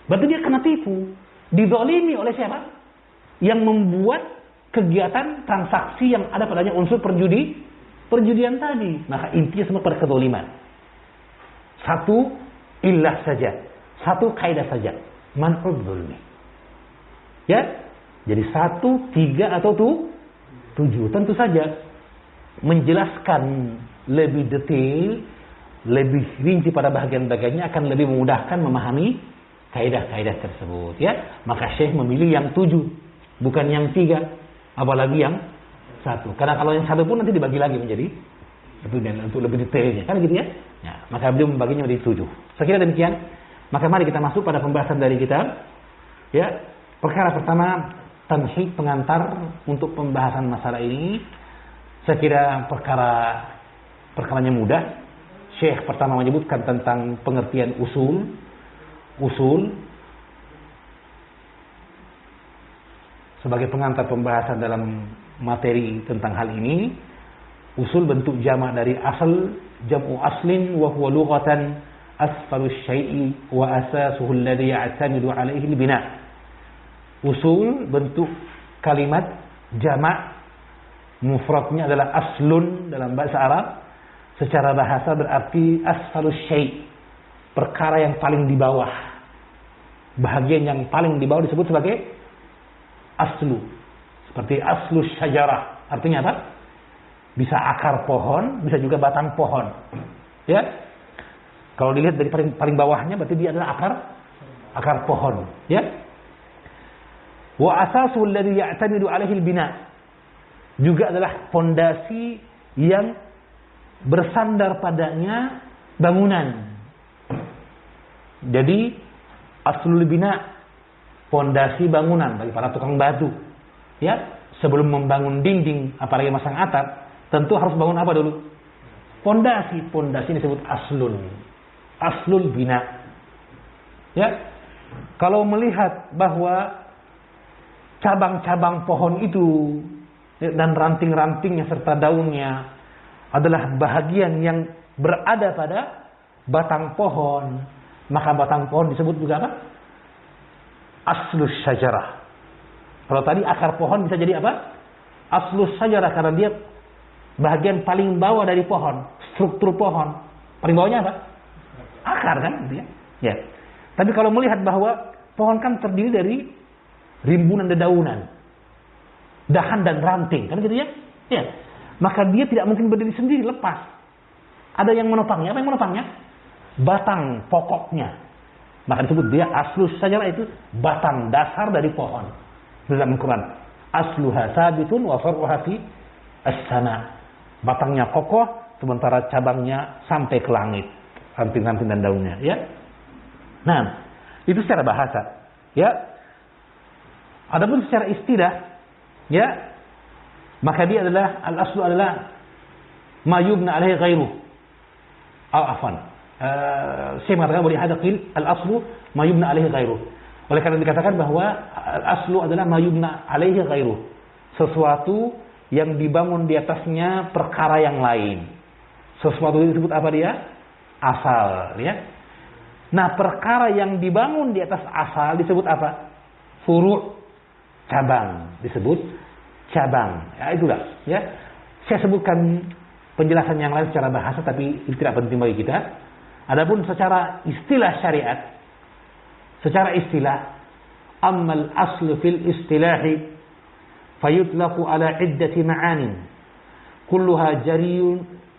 Berarti dia kena tipu. Dizalimi oleh siapa? Yang membuat kegiatan transaksi yang ada padanya unsur perjudian tadi. Maka intinya semua pada kezaliman. Satu illah saja. Satu kaidah saja. Man'ud zulmi. Ya? Jadi 1, 3 atau 7. Tentu saja menjelaskan lebih detail, lebih rinci pada bagian-bagiannya akan lebih memudahkan memahami kaidah-kaidah tersebut, ya. Maka Syekh memilih yang 7, bukan yang 3, apalagi yang 1. Karena kalau yang 1 pun nanti dibagi lagi menjadi untuk lebih detailnya, kan gitu ya. Ya, maka beliau membaginya menjadi 7. Saya kira demikian. Maka mari kita masuk pada pembahasan dari kitab. Ya, perkara pertama, tamhid, pengantar untuk pembahasan masalah ini. Saya kira perkaranya mudah. Syekh pertama menyebutkan tentang pengertian usul sebagai pengantar pembahasan dalam materi tentang hal ini. Usul bentuk jamak dari asal, jam'u aslin wa huwa lughatan asfalu syai'i wa asasuhu alladhi ya'tamidu 'alaihi al-bina'. Usul bentuk kalimat jamak, mufradnya adalah aslun dalam bahasa Arab. Secara bahasa berarti asfalu syai', perkara yang paling di bawah. Bahagian yang paling di bawah disebut sebagai aslu. Seperti aslu syajarah. Artinya apa? Bisa akar pohon, bisa juga batang pohon. Ya. Kalau dilihat dari paling bawahnya berarti dia adalah akar pohon, ya. Wa asasul ladzi ya'tamidu 'alaihi al-bina. Juga adalah fondasi yang bersandar padanya bangunan. Jadi aslul bina, fondasi bangunan bagi para tukang batu. Ya, sebelum membangun dinding apalagi masang atap, tentu harus bangun apa dulu? Fondasi. Fondasi disebut aslul bina. Ya. Kalau melihat bahwa cabang-cabang pohon itu dan ranting-rantingnya serta daunnya adalah bahagian yang berada pada batang pohon, maka batang pohon disebut juga apa? Aslus syajarah. Kalau tadi akar pohon bisa jadi apa? Aslus syajarah, karena dia bahagian paling bawah dari pohon, struktur pohon. Paling bawahnya apa? Akar kan, gitu ya. Ya. Tapi kalau melihat bahwa pohon kan terdiri dari rimbunan dedaunan, dahan dan ranting, kan gitu ya? Ya. Maka dia tidak mungkin berdiri sendiri, lepas. Ada yang menopangnya. Apa yang menopangnya? Batang pokoknya. Maka disebut dia aslus syajarah, itu batang dasar dari pohon. Dalam Al-Quran, asluha sabitun wa far'uha fi as-sama. Batangnya kokoh, sementara cabangnya sampai ke langit, ranting-ranting dan daunnya, ya. Nah, itu secara bahasa, ya. Adapun secara istilah, ya, maka dia adalah al-aslu adalah ma yubna alaihi ghairuh. Saya mengatakan boleh ada qil al-aslu ma yubna alaihi ghairuh. Oleh karena dikatakan bahwa al-aslu adalah ma yubna alaihi ghairuh, sesuatu yang dibangun di atasnya perkara yang lain. Sesuatu itu disebut apa dia? Asal, ya. Nah, perkara yang dibangun di atas asal disebut apa? Furu', cabang, disebut cabang. Ya, itulah, ya. Saya sebutkan penjelasan yang lain secara bahasa, tapi itu tidak penting bagi kita. Adapun secara istilah syariat, secara istilah, ammal aslu fil istilahi fayutlaqu ala iddati ma'anin kulluha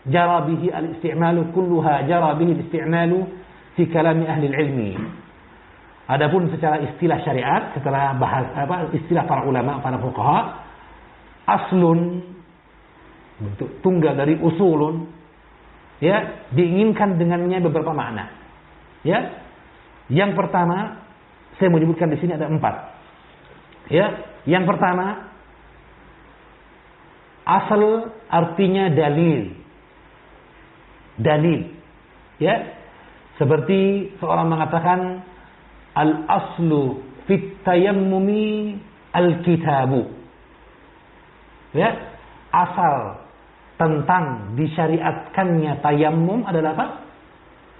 jara bihi al-isti'malu kulluha jara bihi al-isti'malu fi kalami ahli al-ilmi. Adapun secara istilah syariat, secara bahasa istilah para ulama, para fuqaha, aslun, bentuk tunggal dari usulun, ya, diinginkan dengannya beberapa makna. Ya, yang pertama saya menyebutkan di sini ada 4. Ya, yang pertama asal artinya dalil. Dalil. Ya, seperti seorang mengatakan al-aslu fit tayammumi al-kitabu. Ya, asal tentang disyariatkannya tayammum adalah apa?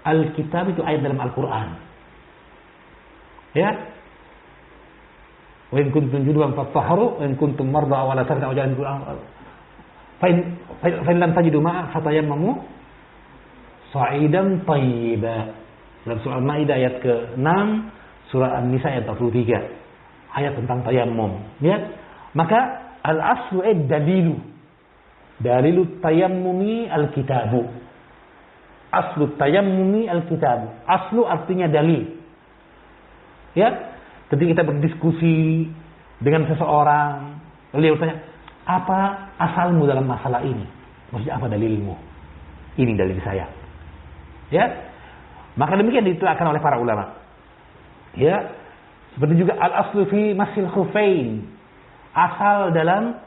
Al-kitab itu ayat dalam Al-Qur'an. Ya. Wa in kuntum junuban fatahharu wa in kuntum marda aw ala safarin aw jalan fa in lam tajidu ma'a fatayammamu sa'idan thayyiba. Dalam surah Al-Maidah ayat ke-6, surah An-Nisa ayat 43. Ayat tentang tayammum, ya. Maka al-aslu dalilu. Dalilu tayammumi al-kitabu. Aslu tayammumi al-kitabu. Aslu artinya dalil. Ya, ketika kita berdiskusi dengan seseorang, beliau tanya, apa asalmu dalam masalah ini? Maksudnya apa dalilmu? Ini dalil saya. Ya, maka demikian ditelakkan oleh para ulama. Ya, seperti juga al-aslu fi masil khufain. Asal dalam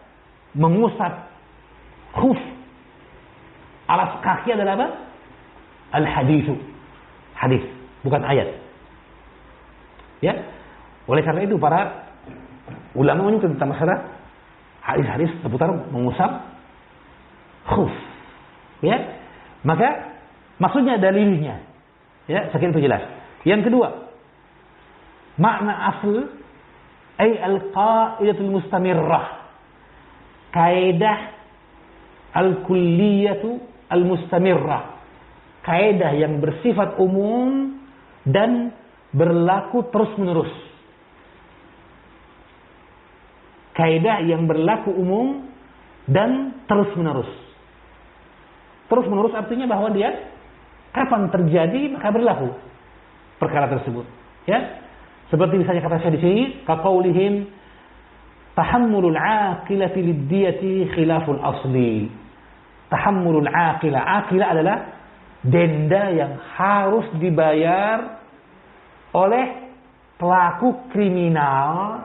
mengusap khuf, alas kaki adalah apa? Al-hadithu. Hadis, bukan ayat. Ya, oleh karena itu para ulama menyebut tentang masalah hadis-hadis seputar mengusap khuf. Ya, maka maksudnya dalilnya. Ya, sekian itu jelas. Yang kedua, makna asl ay al-qaidatul mustamirrah. Kaidah al-kulliyatu al-mustamirrah. Kaidah yang bersifat umum dan berlaku terus-menerus. Kaidah yang berlaku umum dan terus-menerus. Terus-menerus artinya bahwa dia kapan terjadi maka berlaku perkara tersebut. Ya, seperti misalnya kata saya di sini, kaqaulihim tahammulul aqilati lid-diyati khilaful asli. Tahammulul aqilah. Aqilah adalah denda yang harus dibayar oleh pelaku kriminal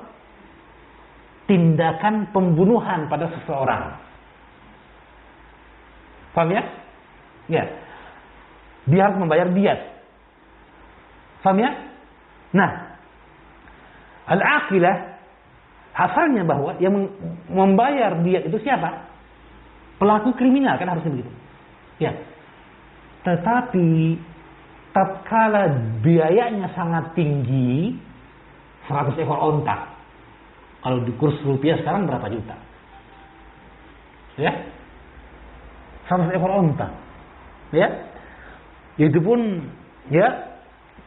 tindakan pembunuhan pada seseorang. Paham ya? Ya. Dia harus membayar diyat. Paham ya? Nah, al-aqilah asalnya bahwa yang membayar diyat itu siapa? Pelaku kriminal, kan harusnya begitu. Ya. Tetapi tatkala biayanya sangat tinggi, 100 ekor onta. Kalau di kurs rupiah sekarang berapa juta? Ya, 100 ekor onta. Ya, itu pun ya,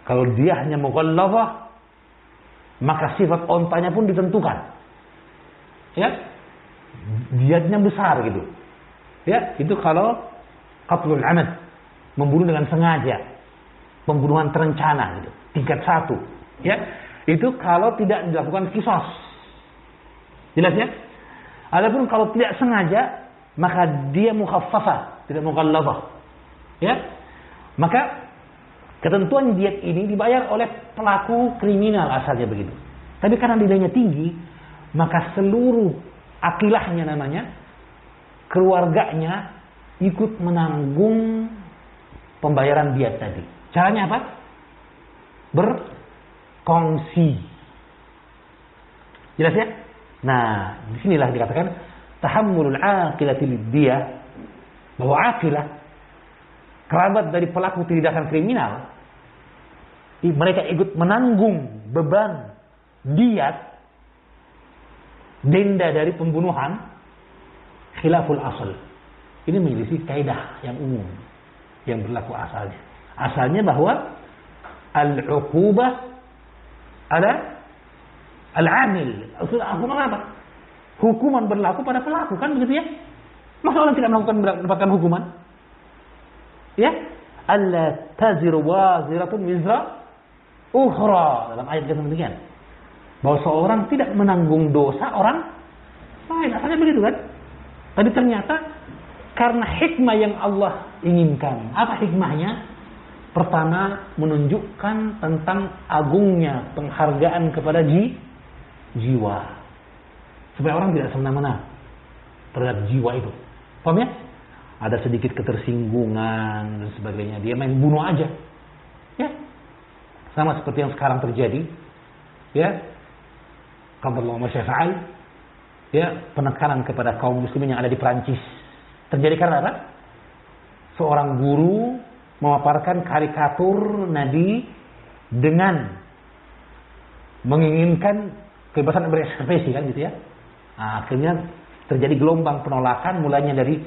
kalau dia hanya mughallazah, maka sifat ontanya pun ditentukan. Ya, diatnya besar gitu. Ya, itu kalau qatlul amad, membunuh dengan sengaja. Pembunuhan terencana gitu, tingkat 1, ya. Itu kalau tidak dilakukan qisas. Jelas ya? Adapun kalau tidak sengaja, maka dia mukhaffafah, tidak mughallazah. Ya? Maka ketentuan diyat ini dibayar oleh pelaku kriminal asalnya begitu. Tapi karena nilainya tinggi, maka seluruh akilahnya namanya, keluarganya ikut menanggung pembayaran diyat tadi. Caranya apa? Berkongsi. Jelas ya? Nah, disinilah dikatakan tahammulul aqilati lid-diyah, bahwa aqilah, kerabat dari pelaku tindakan kriminal, mereka ikut menanggung beban diyat, denda dari pembunuhan, khilaful asal. Ini menjadi kaidah yang umum yang berlaku asalnya. Asalnya bahwa al-uqubah ada al-amil. Hukuman apa? Hukuman berlaku pada pelaku, kan begitu ya? Masa orang tidak mendapatkan hukuman? Ya? Alla taziru waziratun wizra ukhra. Dalam ayat yang demikian. Bahwa seorang tidak menanggung dosa orang Lain, asalnya begitu kan? Tapi ternyata karena hikmah yang Allah inginkan. Apa hikmahnya? Pertama, menunjukkan tentang agungnya penghargaan kepada jiwa. Supaya orang tidak semena-mena terhadap jiwa itu. Paham ya? Ada sedikit ketersinggungan dan sebagainya. Dia main bunuh aja. Ya. Sama seperti yang sekarang terjadi. Ya. Qadarullah ma syaa fa'al. Ya, penekanan kepada kaum muslimin yang ada di Perancis. Terjadi karena apa? Seorang guru memaparkan karikatur Nabi dengan menginginkan kebebasan berekspresi kan gitu ya. Nah, akhirnya terjadi gelombang penolakan mulainya dari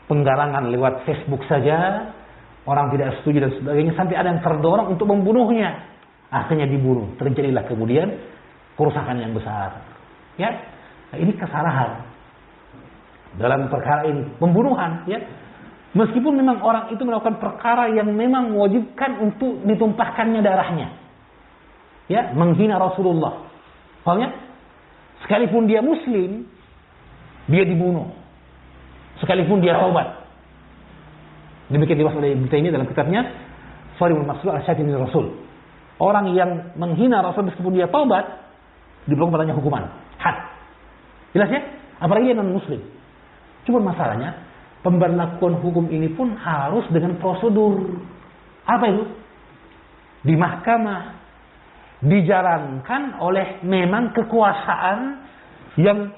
penggalangan lewat Facebook saja, orang tidak setuju dan sebagainya sampai ada yang terdorong untuk membunuhnya. Akhirnya dibunuh. Terjadilah kemudian kerusakan yang besar. Ya. Nah, ini kesalahan dalam perkara ini, pembunuhan ya. Meskipun memang orang itu melakukan perkara yang memang mewajibkan untuk ditumpahkannya darahnya. Ya, menghina Rasulullah. Paham ya? Sekalipun dia muslim, dia dibunuh. Sekalipun dia taubat. Demikian dibahas oleh Ibnu Taimiyah dalam kitabnya Sharimul Maslul al-Syatimi Rasul. Orang yang menghina Rasul meskipun dia taubat, diberikan padanya hukuman had. Jelas ya? Apalagi dia non muslim. Cuma masalahnya pemberlakuan hukum ini pun harus dengan prosedur. Apa itu? Di mahkamah dijalankan oleh memang kekuasaan yang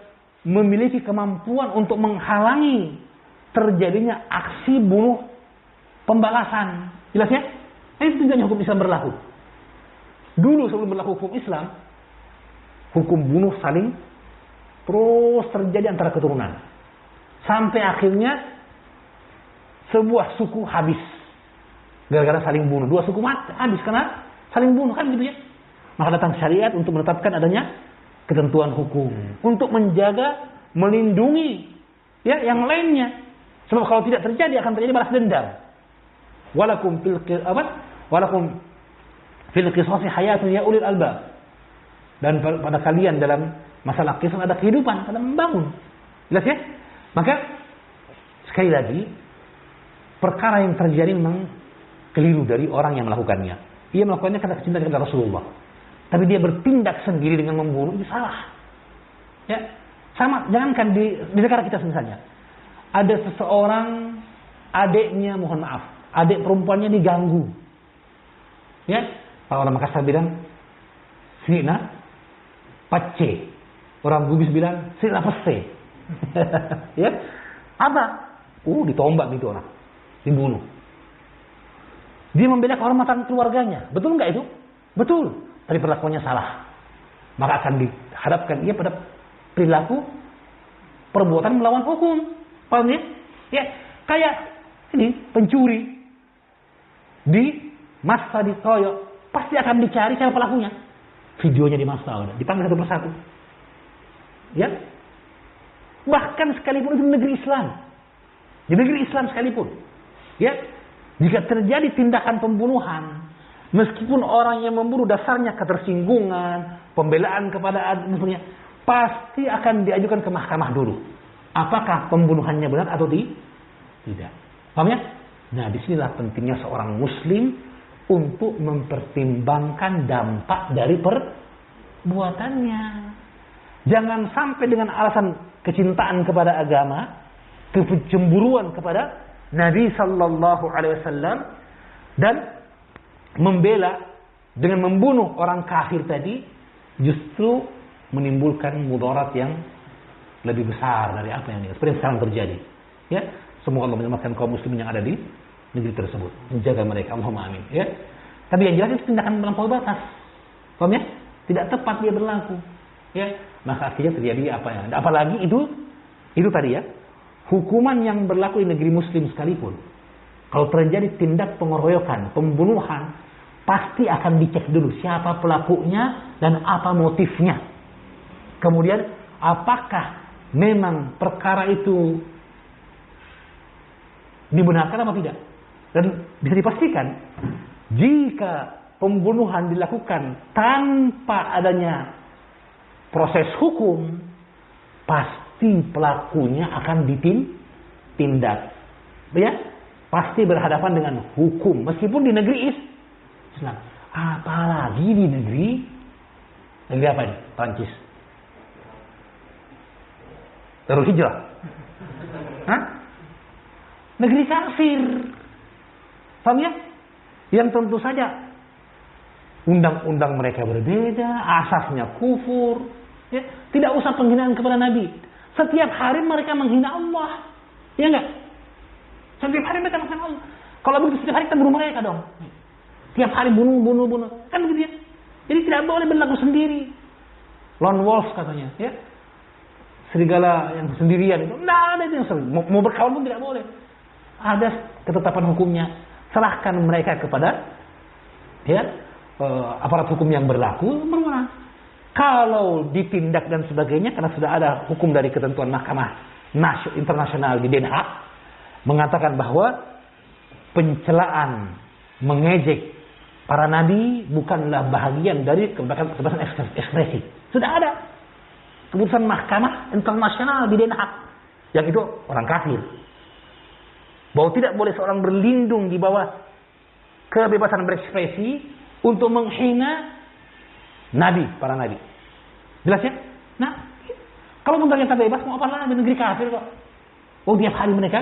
memiliki kemampuan untuk menghalangi terjadinya aksi bunuh pembalasan. Jelas ya? Itu tujuannya hukum Islam berlaku. Dulu sebelum berlaku hukum Islam, hukum bunuh saling terus terjadi antara keturunan. Sampai akhirnya sebuah suku habis gara-gara saling bunuh. Dua suku mati habis karena saling bunuh kan gitu ya. Maka datang syariat untuk menetapkan adanya ketentuan hukum untuk menjaga, melindungi ya yang lainnya. Sebab kalau tidak terjadi akan terjadi balas dendam. Walakum fil qisasi hayatun ya ulil albab. Dan pada kalian dalam masalah qisas ada kehidupan, ada membangun. Jelas ya? Maka sekali lagi perkara yang terjadi memang keliru dari orang yang melakukannya. Ia melakukannya karena kecintaan kepada Rasulullah. Tapi dia bertindak sendiri dengan membunuh, itu salah. Ya, sama. Jangankan di negara kita misalnya, ada seseorang adiknya, mohon maaf, adik perempuannya diganggu. Ya, kalau orang Makassar bilang sina pace, orang Bugis bilang sina pese. Ya, apa? Ditombak gitu orang, dibunuh. Dia membela kehormatan keluarganya, betul nggak itu? Betul. Tapi perlakuannya salah, maka akan dihadapkan ia pada perilaku perbuatan melawan hukum. Paham ya? Ya, kayak ini pencuri di masa ditoyok, pasti akan dicari siapa pelakunya. Videonya di masa udah dipanggil satu persatu. Ya, bahkan sekalipun itu negeri Islam, di negeri Islam sekalipun, ya, jika terjadi tindakan pembunuhan. Meskipun orang yang membunuh dasarnya ketersinggungan, pembelaan kepada musuhnya, pasti akan diajukan ke mahkamah dulu. Apakah pembunuhannya benar atau tidak? Paham ya? Nah, disinilah pentingnya seorang muslim untuk mempertimbangkan dampak dari perbuatannya. Jangan sampai dengan alasan kecintaan kepada agama, kecemburuan kepada Nabi Sallallahu Alaihi Wasallam dan membela dengan membunuh orang kafir tadi justru menimbulkan mudarat yang lebih besar dari apa yang seperti yang sekarang terjadi. Ya, semoga Allah menyelamatkan kaum muslimin yang ada di negeri tersebut, menjaga mereka. Allahumma amin. Ya, tapi yang jelas itu tindakan melampaui batas. Paham ya? Tidak tepat dia berlaku. Ya, maka akhirnya terjadi apa yang apalagi itu tadi ya, hukuman yang berlaku di negeri muslim sekalipun. Kalau terjadi tindak pengeroyokan, pembunuhan, pasti akan dicek dulu siapa pelakunya dan apa motifnya. Kemudian apakah memang perkara itu dibenarkan atau tidak. Dan bisa dipastikan jika pembunuhan dilakukan tanpa adanya proses hukum, pasti pasti pelakunya akan ditindak. Ya, pasti berhadapan dengan hukum meskipun di negeri Islam. Apalagi di negeri apa ini? Prancis. Darul Hijrah. Hah? Negeri kafir. Paham ya? Yang tentu saja undang-undang mereka berbeda, asasnya kufur. Ya, tidak usah penghinaan kepada Nabi. Setiap hari mereka menghina Allah. Ya enggak? Setiap hari mereka menghina Allah. Kalau begitu setiap hari kita bunuh mereka dong. Tiap hari bunuh. Kan begitu ya? Jadi tidak boleh berlaku sendiri. Lone wolf katanya, ya. Serigala yang sendirian itu. Nah, ada yang sering. Mau berkawan pun tidak boleh. Ada ketetapan hukumnya. Serahkan mereka kepada aparat hukum yang berlaku, berwenang. Kalau ditindak dan sebagainya, karena sudah ada hukum dari ketentuan Mahkamah Internasional di Den Haag mengatakan bahwa pencelaan, mengejek para nabi bukanlah bahagian dari kebebasan ekspresi. Sudah ada keputusan Mahkamah Internasional di Den Haag yang itu orang kafir. Bahwa tidak boleh seorang berlindung di bawah kebebasan berekspresi untuk menghina para nabi. Jelas ya? Nah, kalau pemerintah bebas mau apa lagi negeri kafir kok? Oh, tiap hari mereka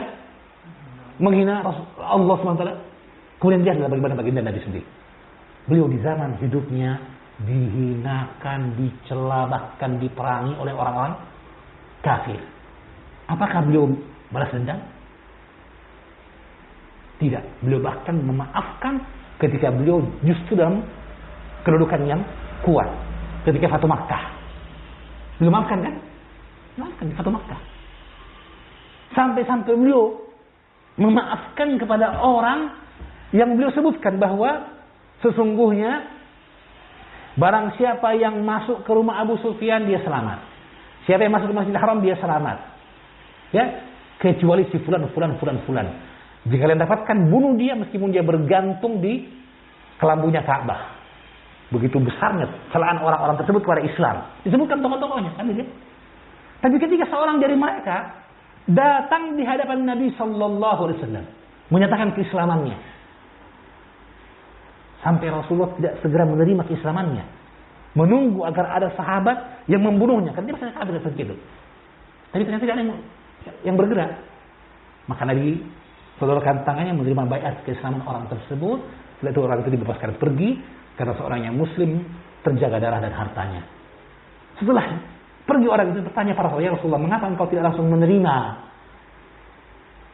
menghina Allah SWT. Kemudian dia adalah bagaimana baginda Nabi sendiri. Beliau di zaman hidupnya dihinakan, dicela, bahkan diperangi oleh orang-orang kafir. Apakah beliau balas dendam? Tidak. Beliau bahkan memaafkan ketika beliau justru dalam kedudukan yang kuat. Ketika Fatu Makkah. Beliau maafkan kan? Maafkan di Fatu Makkah. Sampai-sampai beliau memaafkan kepada orang yang beliau sebutkan bahwa sesungguhnya barang siapa yang masuk ke rumah Abu Sufyan dia selamat. Siapa yang masuk ke Masjidil Haram dia selamat. Ya, kecuali si fulan. Jika kalian dapatkan, bunuh dia meskipun dia bergantung di kelambunya Ka'bah. Begitu besarnya celaan orang-orang tersebut kepada Islam. Disebutkan tokoh-tokohnya, kan gitu. Tapi ketika seorang dari mereka datang di hadapan Nabi sallallahu alaihi wasallam menyatakan keislamannya, sampai Rasulullah tidak segera menerima keislamannya, menunggu agar ada sahabat yang membunuhnya, kan dia masih kafir seperti itu. Tapi ternyata tidak ada yang bergerak. Maka Nabi sodorkan tangannya menerima baiat keislaman orang tersebut. Setelah itu orang itu dibebaskan pergi karena seorang yang muslim terjaga darah dan hartanya. Setelah pergi orang itu bertanya para sahabat, ya Rasulullah, mengapa engkau tidak langsung menerima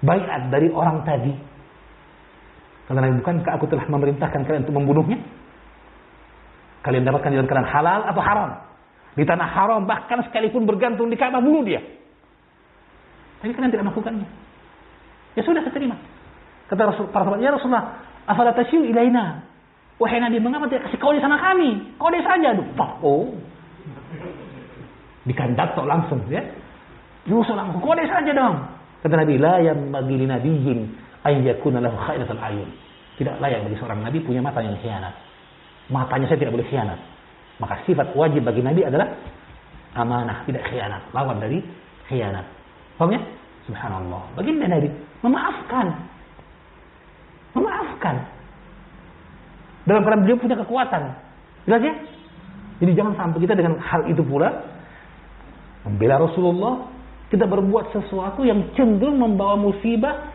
baiat dari orang tadi? Karena bukankah aku telah memerintahkan kalian untuk membunuhnya? Kalian dapatkan dalam keadaan halal atau haram? Di tanah haram, bahkan sekalipun bergantung di Ka'bah, bunuh dia. Tapi kalian tidak melakukannya. Ya sudah, saya terima. Kata para sahabat, ya Rasulullah, afala tasyiu ilaina? Wahai Nabi, mengapa tidak kasih kode sama kami? Kode saja. Oh. Dikandak tok langsung, ya. Yusuf langsung, kode saja dong. Kata Nabi, la yanbaghi li nabiyyin ay yakuna lahu kha'inatul ayun. Tidak layak bagi seorang nabi punya mata yang khianat. Matanya saya tidak boleh khianat. Maka sifat wajib bagi nabi adalah amanah, tidak khianat, lawan dari khianat. Paham ya? Subhanallah. Baginda Nabi memaafkan. Dalam keadaan beliau punya kekuatan. Jelas ya? Jadi jangan sampai kita dengan hal itu pula membela Rasulullah, kita berbuat sesuatu yang cenderung membawa musibah,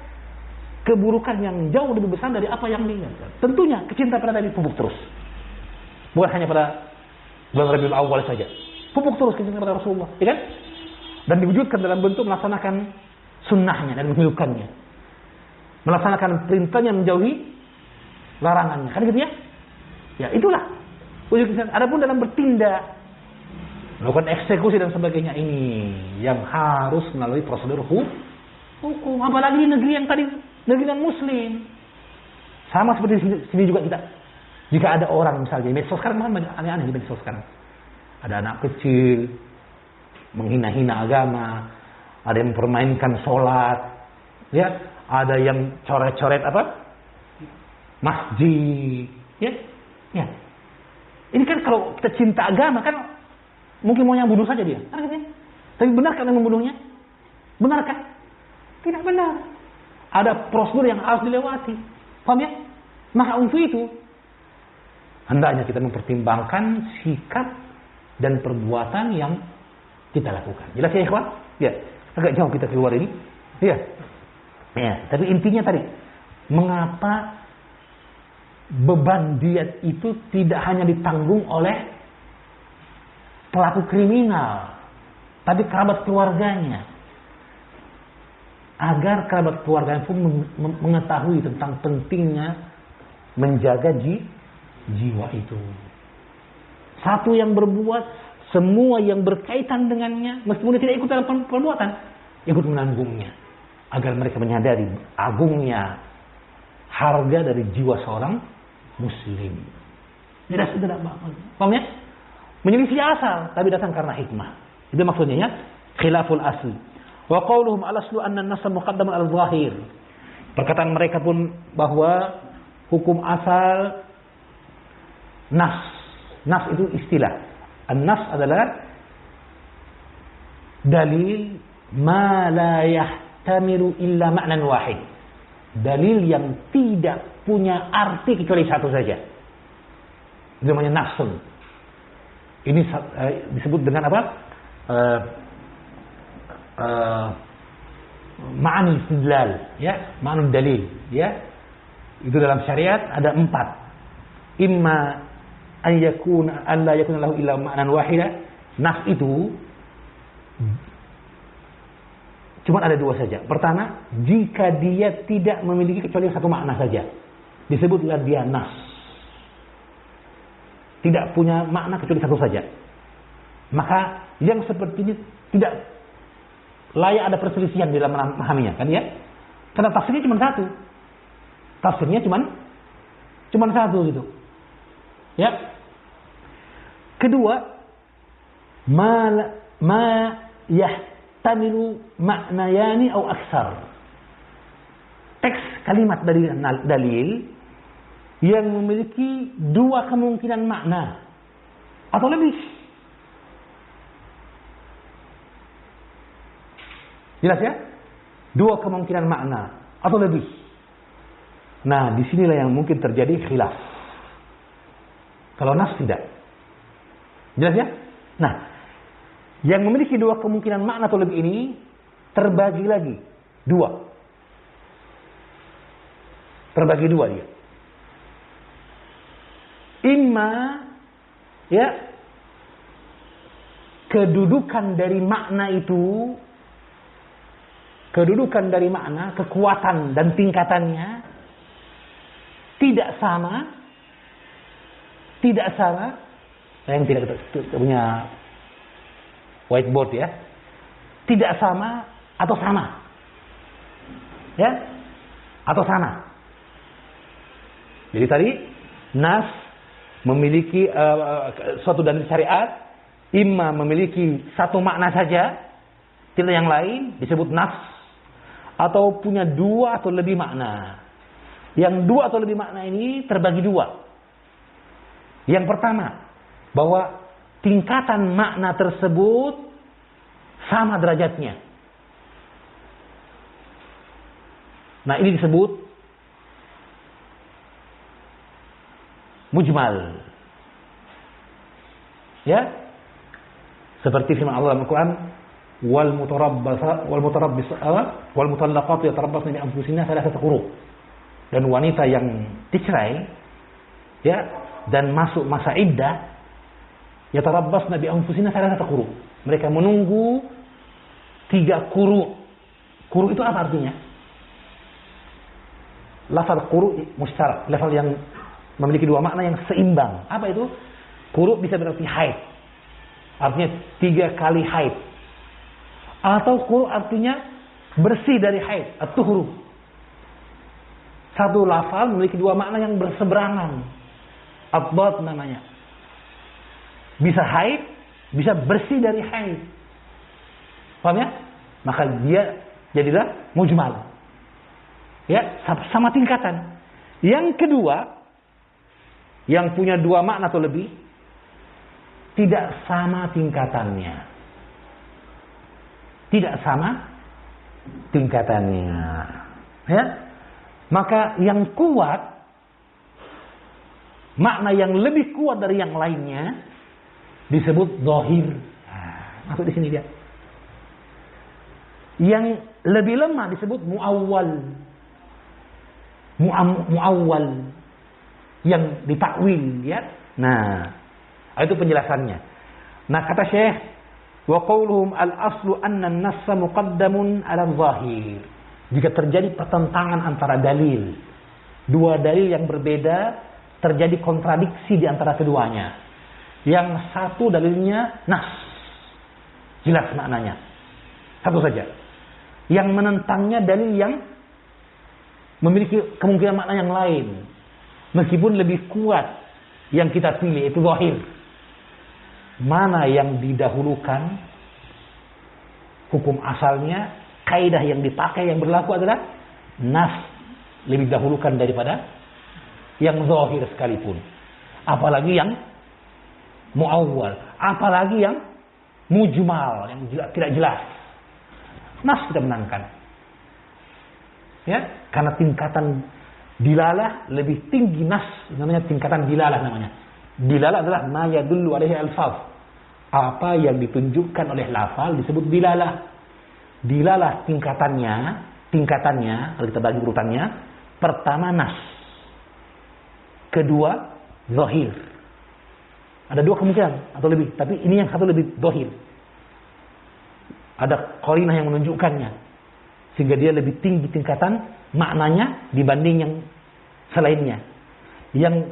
keburukan yang jauh lebih besar dari apa yang diinginkan. Tentunya kecintaan pada Nabi pupuk terus. Bukan hanya pada bulan Rabiul Awal saja. Pupuk terus kecintaan pada Rasulullah, ya kan? Dan diwujudkan dalam bentuk melaksanakan sunnahnya dan menghidupkannya. Melaksanakan perintahnya, menjauhi larangannya. Kan gitu ya? Ya itulah wujud kecintaan. Adapun dalam bertindak, melakukan eksekusi dan sebagainya, ini yang harus melalui prosedur hukum. Apalagi di negeri yang tadi negeri non muslim. Sama seperti di sini juga kita. Jika ada orang misalnya, medsos sekarang banyak aneh-aneh di medsos sekarang. Ada anak kecil menghina-hina agama, ada yang mempermainkan sholat, ya, ada yang coret-coret masjid, ya. Ini kan kalau kita cinta agama kan mungkin mau yang bunuh saja dia. Tapi benarkah yang membunuhnya? Benarkah? Tidak benar. Ada prosedur yang harus dilewati. Paham ya? Maka untuk itu hendaknya kita mempertimbangkan sikap dan perbuatan yang kita lakukan. Jelas ya ikhwan? Ya. Agak jauh kita keluar ini. Ya. Ya, tapi intinya tadi, mengapa beban diat itu tidak hanya ditanggung oleh pelaku kriminal, tapi kerabat keluarganya, agar kerabat keluarganya pun mengetahui tentang pentingnya menjaga jiwa itu. Satu yang berbuat, semua yang berkaitan dengannya, meskipun dia tidak ikut dalam perbuatan, ikut menanggungnya, agar mereka menyadari agungnya harga dari jiwa seorang muslim. Tidak paham ya? Menyelisih asal, tapi datang karena hikmah. Itu maksudnya ya, khilaful asli. Wa qauluhum al-aslu anna an-nass muqaddamun al-zahir. Perkataan mereka pun bahwa hukum asal nas. Nas itu istilah. An-nas adalah dalil ma la yahtamilu illa ma'nan wahid. Dalil yang tidak punya arti kecuali satu saja. Itu namanya nasun. Ini disebut dengan apa? Ma'ani istidlal, ya, ma'ani dalil, ya. Itu dalam syariat ada 4. Imma an yakuna an la yakuna lahu illa ma'nan wahida. Nas itu cuma ada 2 saja. Pertama, jika dia tidak memiliki kecuali satu makna saja, disebutlah dia nas. Tidak punya makna kecuali satu saja. Maka yang seperti ini tidak layak ada perselisihan di dalam memahaminya, kan ya? Karena tafsirnya cuma satu. Tafsirnya cuma satu gitu. Ya. Kedua, ma yahtamilu ma'nayani au aksar. Teks kalimat dari dalil yang memiliki 2 kemungkinan makna atau lebih. Jelas ya? 2 kemungkinan makna atau lebih. Nah, disinilah yang mungkin terjadi khilaf. Kalau nas tidak. Jelas ya? Nah, yang memiliki 2 kemungkinan makna atau lebih ini terbagi lagi 2. Terbagi 2 dia. Imma ya, kedudukan dari makna itu, kedudukan dari makna, kekuatan dan tingkatannya tidak sama. Yang tidak punya whiteboard ya, tidak sama atau sama, ya, atau sama. Jadi tadi nas memiliki suatu dalil syariat, imma memiliki satu makna saja, tidak yang lain disebut nas, atau punya 2 atau lebih makna. Yang 2 atau lebih makna ini terbagi 2. Yang pertama, bahwa tingkatan makna tersebut sama derajatnya. Nah, ini disebut mujmal. Ya. Seperti firman Allah dalam Al-Qur'an, wal mutallaqat yatarabbasna bi anfusihinna thalathata quru. Dan wanita yang dicerai, ya, dan masuk masa iddah, yatarabbasna bi anfusihinna thalathata quru. Mereka menunggu 3 quru. Quru itu apa artinya? Lafaz quru musyarak, lafaz yang memiliki 2 makna yang seimbang. Apa itu? Quru bisa berarti haid. Artinya 3 kali haid. Atau quru artinya bersih dari haid, at-tuhuru. Satu lafaz memiliki 2 makna yang berseberangan. Adad namanya. Bisa haid, bisa bersih dari haid. Paham ya? Maka dia jadilah mujmal. Ya, sama tingkatan. Yang kedua, yang punya 2 makna atau lebih, tidak sama tingkatannya. tidak sama tingkatannya. Ya? Maka yang kuat, makna yang lebih kuat dari yang lainnya disebut zahir. Masuk di sini dia. Yang lebih lemah disebut muawwal. Muawwal yang ditakwil, ya. Nah, itu penjelasannya. Nah, kata Syekh, wa qauluhum al-aslu anna an-nassa muqaddamun 'ala al-zahir. Jika terjadi pertentangan antara dalil, dua dalil yang berbeda, terjadi kontradiksi di antara keduanya. Yang satu dalilnya nas, jelas maknanya, satu saja. Yang menentangnya dalil yang memiliki kemungkinan makna yang lain, meskipun lebih kuat yang kita pilih, itu zahir. Mana yang didahulukan, hukum asalnya, kaidah yang dipakai, yang berlaku adalah nas lebih dahulukan daripada yang zahir sekalipun. Apalagi yang muawwal, apalagi yang mujmal, yang tidak jelas. Nas kita menangkan. Ya, karena tingkatan dilalah lebih tinggi nas, namanya tingkatan dilalah namanya. Dilalah adalah ma yadullu alaihi alfaz. Apa yang ditunjukkan oleh lafal disebut dilalah. Dilalah tingkatannya, kalau kita bagi urutannya, pertama nas, kedua zahir. Ada dua kemungkinan atau lebih, tapi ini yang satu lebih zahir. Ada qarinah yang menunjukkannya, sehingga dia lebih tinggi tingkatan maknanya dibanding yang selainnya. Yang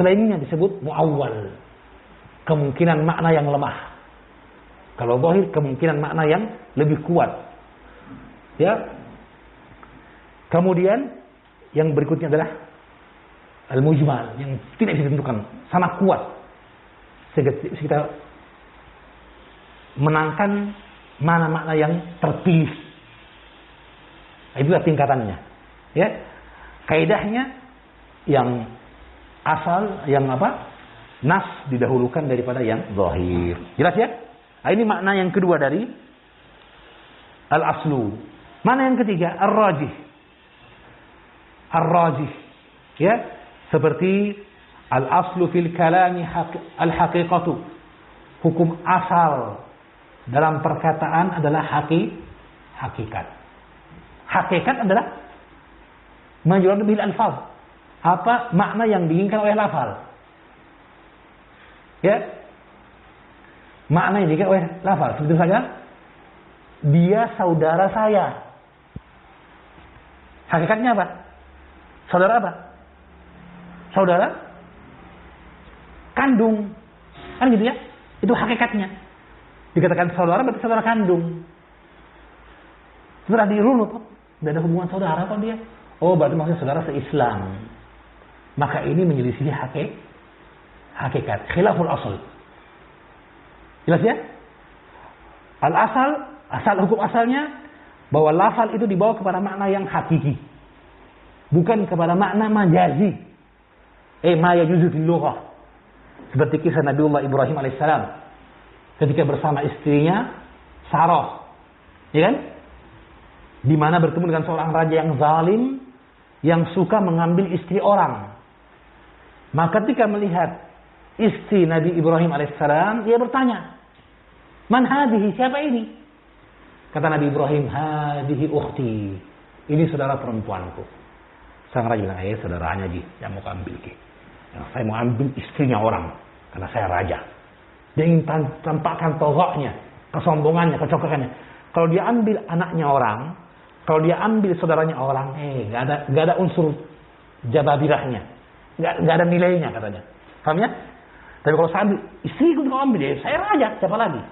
selainnya disebut muawwal, kemungkinan makna yang lemah. Kalau zahir, kemungkinan makna yang lebih kuat. Ya. Kemudian yang berikutnya adalah al-mujmal, yang tidak bisa ditentukan, sama kuat. Sehingga kita menangkan mana makna yang terpilih. Itulah tingkatannya. Ya. Kaidahnya yang asal, yang apa? Nas didahulukan daripada yang zahir. Jelas ya? Ini makna yang kedua dari al-aslu. Mana yang ketiga? Ar-rajih. Ar-rajih. Ya, seperti al-aslu fil kalami al-haqiqatu. Hukum asal dalam perkataan adalah hakikat. Hakikat adalah ma yuradu bil alfaz. Apa makna yang diinginkan oleh lafal? Ya. Makna yang diinginkan oleh lafal. Seperti saja, dia saudara saya. Hakikatnya apa? Saudara apa? Saudara kandung. Kan gitu ya? Itu hakikatnya. Dikatakan saudara berarti saudara kandung. Setelah dirunut, tidak ada hubungan saudara kok dia. Oh, berarti maksudnya saudara se-Islam. Maka ini menyelisih hakikat. Khilaful asal. Jelas ya? Asal hukum asalnya bahwa lafal itu dibawa kepada makna yang hakiki, bukan kepada makna majazi. Ma yajuzu fil lughah. Seperti kisah Nabiullah Ibrahim alaihissalam ketika bersama istrinya Sarah, ya kan? Di mana bertemu dengan seorang raja yang zalim, yang suka mengambil istri orang. Maka ketika melihat istri Nabi Ibrahim alaihissalam, dia bertanya, "Man hadhihi? Siapa ini?" Kata Nabi Ibrahim, "Hadhihi ukhti." Ini saudara perempuanku. Sang raja bilang, saudaranya yang mau ambil ki. Saya mau ambil istrinya orang karena saya raja. Dia ingin tampakkan togoknya, kesombongannya, kecokokannya. Kalau dia ambil anaknya orang, kalau dia ambil saudaranya orang, nggak ada unsur jababirahnya, nggak ada nilainya katanya. Paham ya? Tapi kalau saya ambil istriku, kalau ambil saya raja, siapa lagi?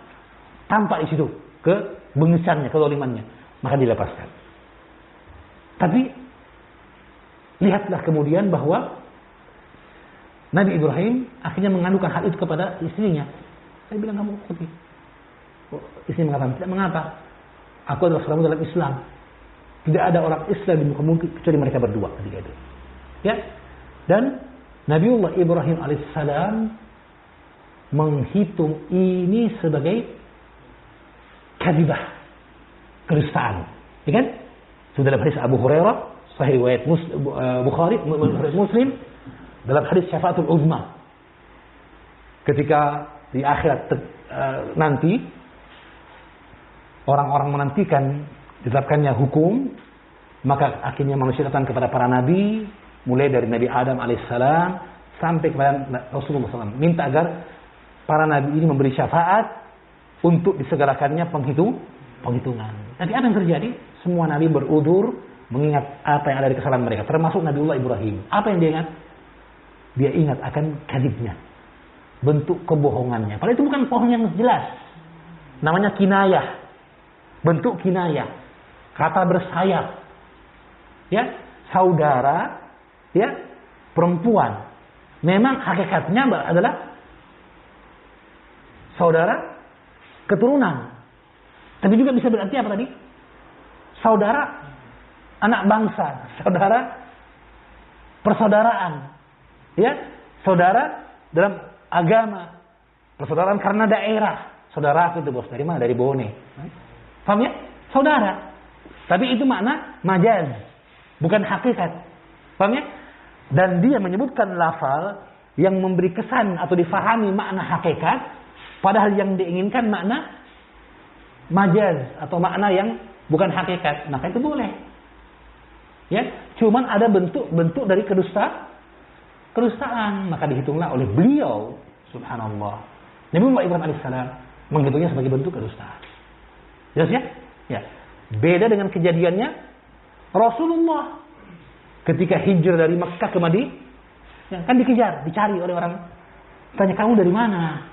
Tampak di situ kebengisannya, kezalimannya, maka dilepaskan. Tapi lihatlah kemudian bahwa Nabi Ibrahim akhirnya mengadukan hal itu kepada istrinya. Saya bilang, kamu pergi. Istri mengatakan, tidak mengapa. Aku adalah seorang dalam Islam. Tidak ada orang Islam di muka bumi kecuali mereka berdua ketika itu. Ya. Dan Nabiullah Ibrahim alaihissalam menghitung ini sebagai kadibah. kedustaan. Ya kan? Sudah dalam hadis Abu Hurairah, sahih riwayat Bukhari, Muslim, dalam hadis syafaatul uzma. Ketika di akhirat nanti orang-orang menantikan ditetapkannya hukum, maka akhirnya manusia datang kepada para nabi, mulai dari Nabi Adam alaihissalam sampai kepada Rasulullah SAW, minta agar para nabi ini memberi syafaat untuk disegerakannya penghitungan. Nanti apa yang terjadi? Semua nabi berudzur mengingat apa yang ada di kesalahan mereka, termasuk Nabiullah Ibrahim. Apa yang dia ingat? Dia ingat akan kadzibnya, bentuk kebohongannya. Padahal itu bukan bohong yang jelas. Namanya kinayah. Bentuk kinayah. Kata bersayap. Ya, saudara, ya, perempuan. Memang hakikatnya adalah saudara keturunan. Tapi juga bisa berarti apa tadi? Saudara anak bangsa, saudara persaudaraan. Ya, saudara dalam agama, persaudaraan karena daerah. Saudara itu bos dari mana? Dari Bone. Paham ya? Saudara. Tapi itu makna majaz, bukan hakikat. Paham ya? Dan dia menyebutkan lafal yang memberi kesan atau difahami makna hakikat, padahal yang diinginkan makna majaz atau makna yang bukan hakikat. Maka itu boleh. Ya, cuman ada bentuk-bentuk dari kedustaan, maka dihitunglah oleh beliau, subhanallah. Nabi Ibrahim alaihissalam menghitungnya sebagai bentuk kedustaan. Jelas ya? Ya. Beda dengan kejadiannya Rasulullah ketika hijrah dari Mekkah ke Madinah, ya, kan dikejar, dicari oleh orang. Tanya, kamu dari mana?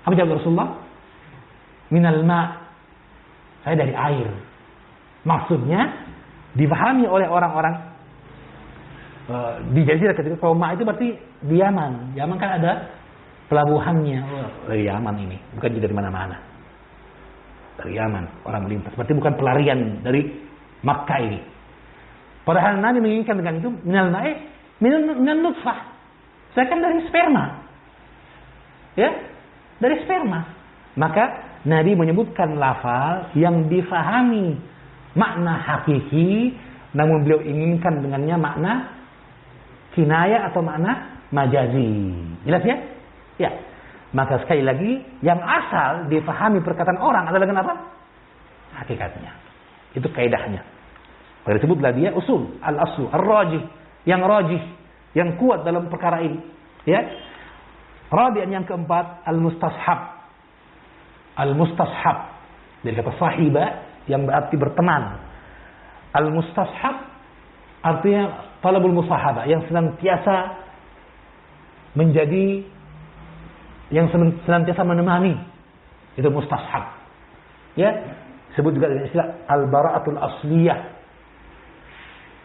Apa jawab Rasulullah? Minal ma'. Saya dari air. Maksudnya dipahami oleh orang-orang di Jazirah ketika kaum ma' itu berarti di Yaman. Yaman kan ada pelabuhannya. Dari Yaman ini, bukan dari mana-mana. Dari Yaman orang melintas. Berarti bukan pelarian dari Makkah ini. Padahal Nabi menginginkan dengan itu minal ma'i, minal nutfah. Saya kan dari sperma. Ya? Dari sperma. Maka Nabi menyebutkan lafal yang difahami makna hakiki, namun beliau inginkan dengannya makna kinayah atau makna majazi. Jelas ya? Ya. Maka sekali lagi, yang asal difahami perkataan orang adalah dengan apa? Hakikatnya. Itu kaidahnya. Disebutlah dia usul, al-aslu, ar-rajih, yang rajih, yang kuat dalam perkara ini. Ya. Rabi'an yang keempat, al-mustashab. Al-mustashab dari kata sahiba yang berarti berteman. Al-mustashab artinya talabul musahabah, yang senantiasa menjadi, yang senantiasa menemani. Itu mustashab. Ya, disebut juga dengan istilah al-bara'atul asliyah.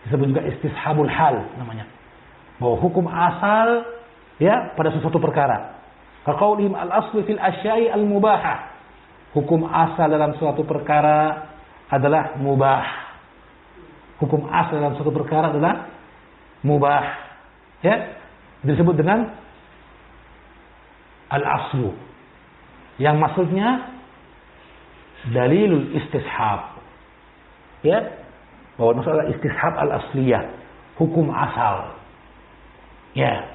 Disebut juga istishabul hal namanya. Bahwa hukum asal ya pada sesuatu perkara. Kaqaulihim al-aslu fil asya'i al-mubahah. Hukum asal dalam suatu perkara adalah mubah. Hukum asal dalam suatu perkara adalah mubah. Ya, disebut dengan al-aslu. Yang maksudnya dalilul istishab. Ya, bahwa masalah istishab al-asliyah, hukum asal. Ya.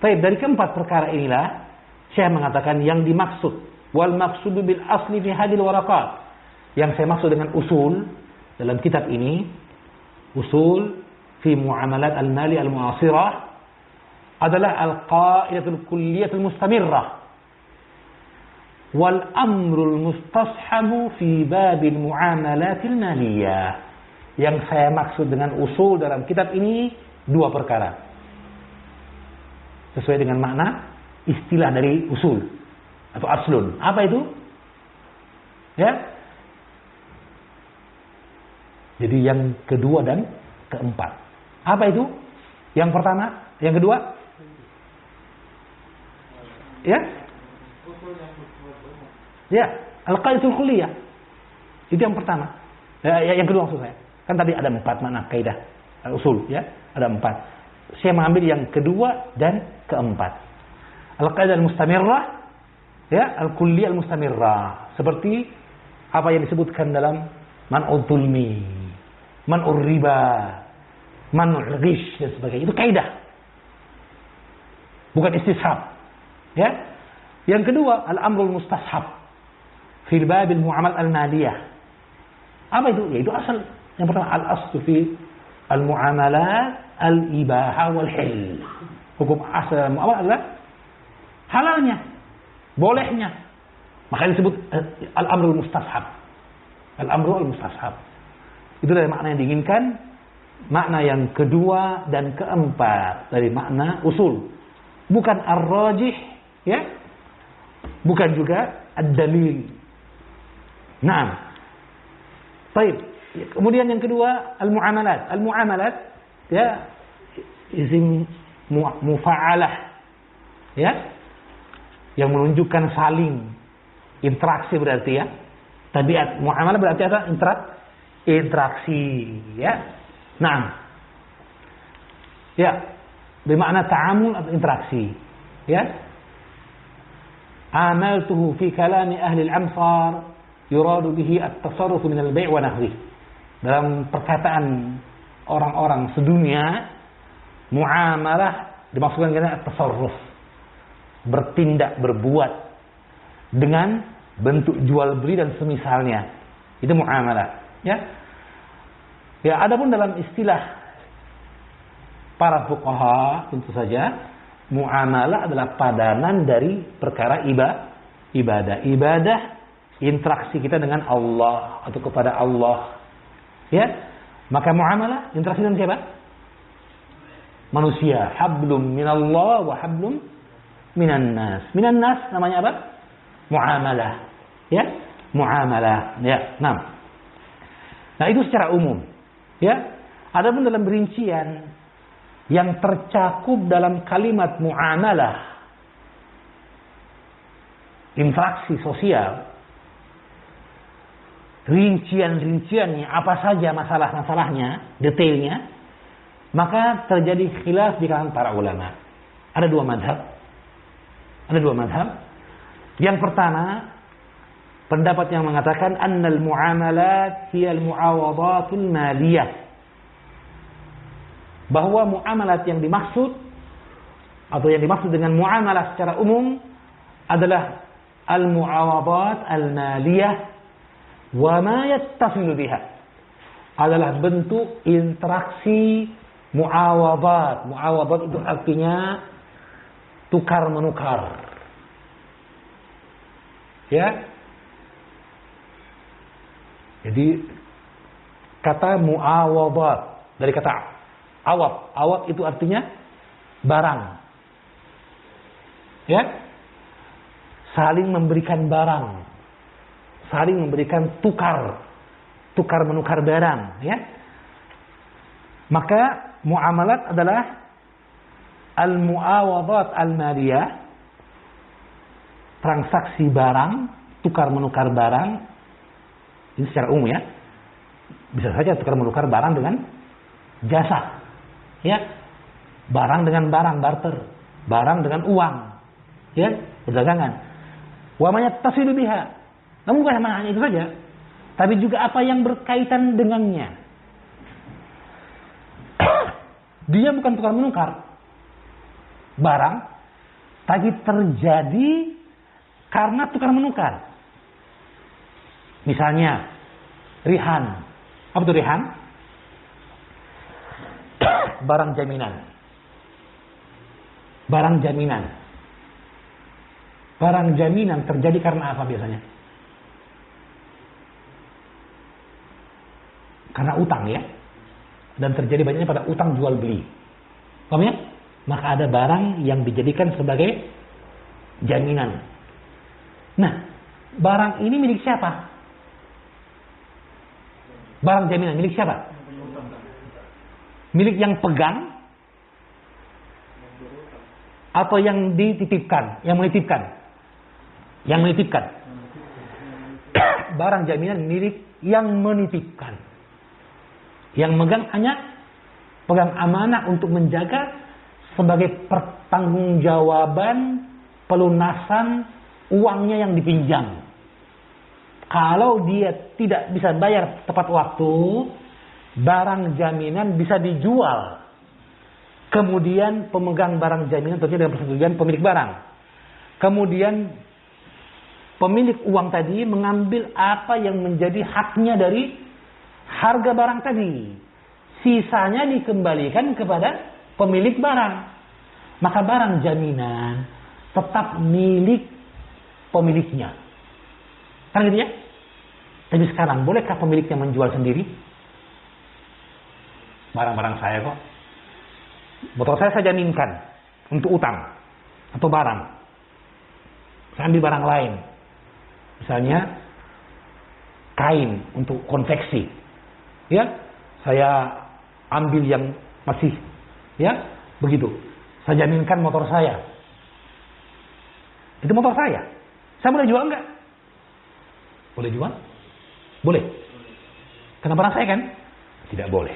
Baik, dari keempat perkara inilah saya mengatakan yang dimaksud wal maqsudu bil asli fi hadil waraqat. Yang saya maksud dengan usul dalam kitab ini, usul fi muamalat al-mali al-mu'asirah, adalah al-qaidatul kulliyatul mustamirrah wal amrul mustashabu fi babil muamalatil maliyah. Yang saya maksud dengan usul dalam kitab ini dua perkara. Sesuai dengan makna istilah dari usul atau aslun. Apa itu? Ya. Jadi yang kedua dan keempat. Apa itu? Yang pertama, yang kedua? Ya? Ya, al-qaidatul kulliyah. Itu yang pertama. Yang kedua maksud saya. Kan tadi ada 4 makna kaidah usul, ya. Ada 4. Saya mengambil yang kedua dan keempat. Al-qaidah al-mustamirrah, ya, al-kulliyah al-mustamirrah. Seperti apa yang disebutkan dalam man'ud zulmi, man'ur riba, man'ul ghish dan sebagainya. Itu kaidah. Bukan istishab. Ya. Yang kedua, al-amrul mustashab fil babil muamalat al-maliyah. Apa itu? Yaitu asal. Yang pertama, al-aslu fi al-muamalat al-ibaha wal hil. Hukum asal muamalah adalah halalnya, bolehnya. Makanya disebut al-amrul mustashab. Al-amrul mustashab. Itu dari makna yang diinginkan. Makna yang kedua dan keempat dari makna usul. Bukan ar-rajih, ya. Bukan juga ad-dalil. Naam. Baik. Kemudian yang kedua, al-muamalat. Al-muamalat, ya, isim mufa'alah, ya, yang menunjukkan saling interaksi berarti, ya. Tabiat muamalah berarti apa? Interaksi, ya. Naam. Ya, bermakna ta'amul atau interaksi, ya. Amaltuhu fi kalami ahli al-amsar yuradu bihi at-tasarruf min al-bai' wa nahwi. Dalam perkataan orang-orang sedunia, muamalah dimaksudkan dengan at-tasarruf, bertindak, berbuat dengan bentuk jual beli dan semisalnya. Itu muamalah, ya. Ya, adapun dalam istilah para fuqaha tentu saja muamalah adalah padanan dari perkara ibadah, interaksi kita dengan Allah atau kepada Allah. Ya. Maka muamalah interaksi dengan siapa? Manusia. Hablum minallah wa hablum minan nas. Minan nas namanya apa? Muamalah. Ya. Muamalah. Ya. Nah, itu secara umum. Ya. Adapun dalam rincian yang tercakup dalam kalimat muamalah, interaksi sosial, rincian-rinciannya, apa saja masalah-masalahnya, detailnya, maka terjadi khilaf di kalangan para ulama. Ada dua madhab. Yang pertama, pendapat yang mengatakan annal muamalat hiya al-muawadatul maliyah. Bahwa muamalat yang dimaksud atau yang dimaksud dengan muamalah secara umum adalah al-muawadat al-maliyah wa ma yattasilu biha, adalah bentuk interaksi muawadat. Muawadat itu artinya tukar menukar, ya. Jadi kata muawadat dari kata awab itu artinya barang, ya. Saling memberikan barang, saling memberikan tukar menukar barang, ya. Maka muamalat adalah al-muawadat al-maliyah, transaksi barang, tukar menukar barang. Ini secara umum, ya. Bisa saja tukar menukar barang dengan jasa, ya. Barang dengan barang, barter. Barang dengan uang, ya, perdagangan. Wa ma yattasilu biha. Namun bukan hanya itu saja, tapi juga apa yang berkaitan dengannya. Dia bukan tukar menukar barang, tapi terjadi karena tukar menukar. Misalnya rihan. Apa itu rihan? Barang jaminan. Barang jaminan terjadi karena apa biasanya? Karena utang, ya. Dan terjadi banyaknya pada utang jual beli. Paham, ya? Maka ada barang yang dijadikan sebagai jaminan. Nah, barang ini milik siapa? Barang jaminan milik siapa? Milik yang pegang atau yang dititipkan, yang menitipkan? Yang menitipkan. Barang jaminan milik yang menitipkan. Yang megang hanya pegang amanah untuk menjaga sebagai pertanggungjawaban pelunasan uangnya yang dipinjam. Kalau dia tidak bisa bayar tepat waktu, barang jaminan bisa dijual. Kemudian pemegang barang jaminan tentunya dengan persetujuan pemilik barang. Kemudian pemilik uang tadi mengambil apa yang menjadi haknya dari harga barang tadi. Sisanya dikembalikan kepada pemilik barang. Maka barang jaminan tetap milik pemiliknya. Kan gitu ya? Tapi sekarang bolehkah pemiliknya menjual sendiri? Barang-barang saya kok. Motor saya jaminkan untuk utang atau barang. Saya ambil barang lain. Misalnya kain untuk konveksi. Ya, saya ambil yang masih ya, begitu. Saya jaminkan motor saya. Itu motor saya. Saya boleh jual enggak? Boleh jual? Boleh. Karena barang saya kan? Tidak boleh.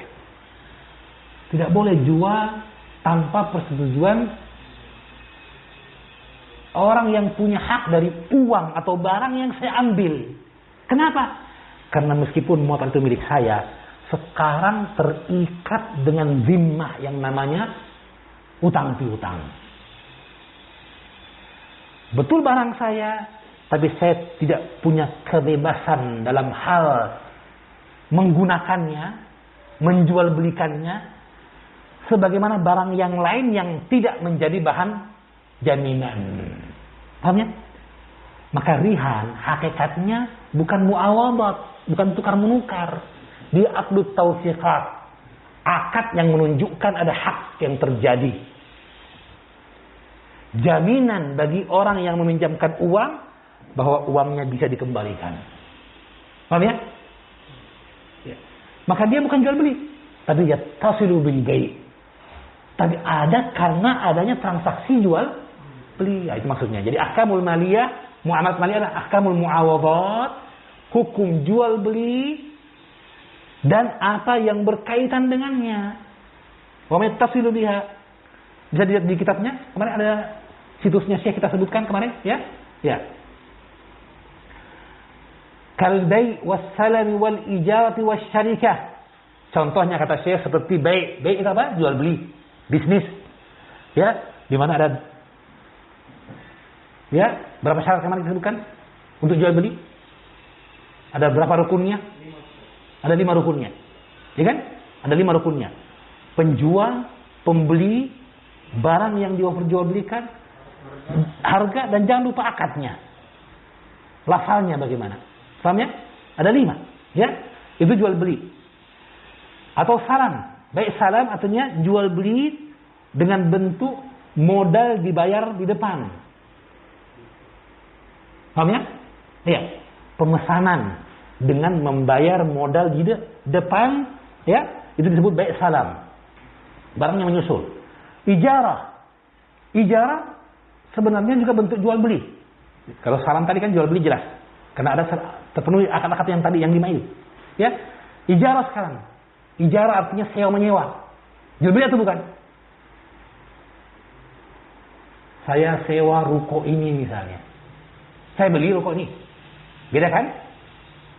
Tidak boleh jual tanpa persetujuan orang yang punya hak dari uang atau barang yang saya ambil. Kenapa? Karena meskipun motor itu milik saya, sekarang terikat dengan zimmah yang namanya utang piutang. Betul barang saya, tapi saya tidak punya kebebasan dalam hal menggunakannya, menjual belikannya, sebagaimana barang yang lain yang tidak menjadi bahan jaminan. Paham ya? Maka rihan hakikatnya bukan muawadat, bukan tukar menukar. Dia aqdut tausiqat, akad yang menunjukkan ada hak yang terjadi. Jaminan bagi orang yang meminjamkan uang bahwa uangnya bisa dikembalikan. Paham ya? Ya. Maka dia bukan jual beli, tapi ya tasilu bil bai'. Tapi ada karena adanya transaksi jual beli. Ya, itu maksudnya. Jadi ahkamul maliyah, muamalat maliyah adalah ahkamul muawadat, hukum jual beli dan apa yang berkaitan dengannya. Wa mattasilu biha. Bisa dilihat di kitabnya. Kemarin ada situsnya Syekh kita sebutkan kemarin, ya? Ya. Kal bai' was salami wal ijarati was syarikah. Contohnya kata Syekh seperti bai'. Bai' itu apa? Jual beli. Bisnis, ya, di mana ada, ya, berapa syarat kemarin disebutkan untuk jual beli? Ada berapa rukunnya? Ada 5 rukunnya, ya kan? Ada 5 rukunnya. Penjual, pembeli, barang yang diperjualbelikan, harga dan jangan lupa akadnya, lafalnya bagaimana? Paham ya? Ada 5, ya, itu jual beli. Atau salam. Baik salam artinya jual beli dengan bentuk modal dibayar di depan. Paham ya? Iya. Pemesanan dengan membayar modal di depan, ya, itu disebut baik salam. Barangnya menyusul. Ijarah. Ijarah sebenarnya juga bentuk jual beli. Kalau salam tadi kan jual beli jelas. Karena ada terpenuhi akad-akad yang tadi yang 5 itu. Ya. Ijarah sekarang. Ijarah artinya sewa menyewa. Jual beli atau bukan? Saya sewa ruko ini misalnya. Saya beli ruko ini. Beda kan?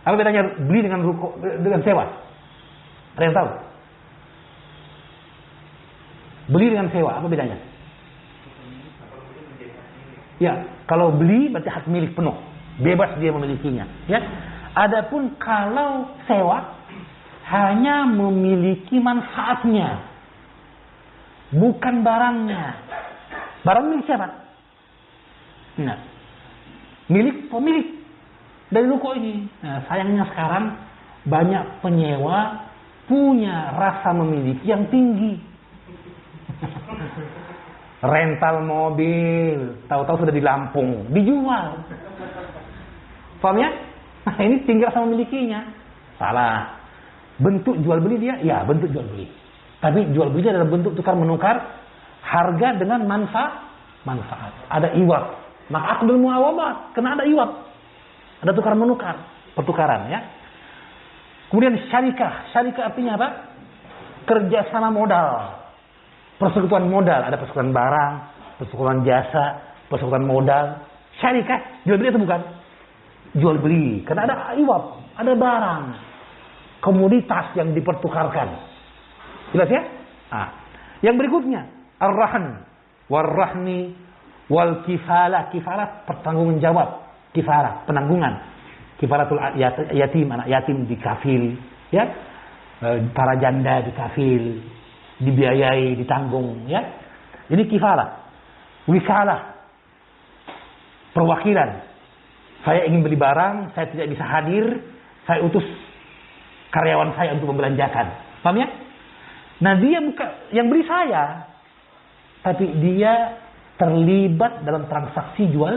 Apa bedanya beli dengan ruko dengan sewa? Ada yang tahu? Beli dengan sewa, apa bedanya? Ya, kalau beli berarti hak milik penuh. Bebas dia memilikinya, ya. Adapun kalau sewa hanya memiliki manfaatnya, bukan barangnya. Barang milik siapa? Nah, milik pemilik dari ruko ini. Nah, sayangnya sekarang banyak penyewa punya rasa memiliki yang tinggi. Rental mobil, tahu-tahu sudah di Lampung, dijual. Paham ya? Nah, ini tinggal sama memilikinya. Salah. Bentuk jual beli dia, ya bentuk jual beli. Tapi jual beli adalah bentuk tukar menukar harga dengan manfaat. Ada iwab. Maka akdul muawadah, kena ada iwab. Ada tukar menukar, pertukaran, ya. Kemudian syarikah. Syarikah artinya apa? Kerjasama modal. Persekutuan modal, ada persekutuan barang, persekutuan jasa, persekutuan modal. Syarikah jual beli atau bukan? jual beli, karena ada iwab, ada barang, komoditas yang dipertukarkan. Jelas ya? Nah, yang berikutnya, ar-rahn, war-rahni, wal kifalah. Kifalah pertanggungan jawab, kifalah penanggungan. Kifalatul yatim, anak yatim dikafil, ya. Para janda dikafil, dibiayai, ditanggung, ya. Ini kifalah. Wikalah, perwakilan. Saya ingin beli barang, saya tidak bisa hadir, saya utus karyawan saya untuk membelanjakan. Paham ya? Nah, dia bukan yang beri saya, tapi dia terlibat dalam transaksi jual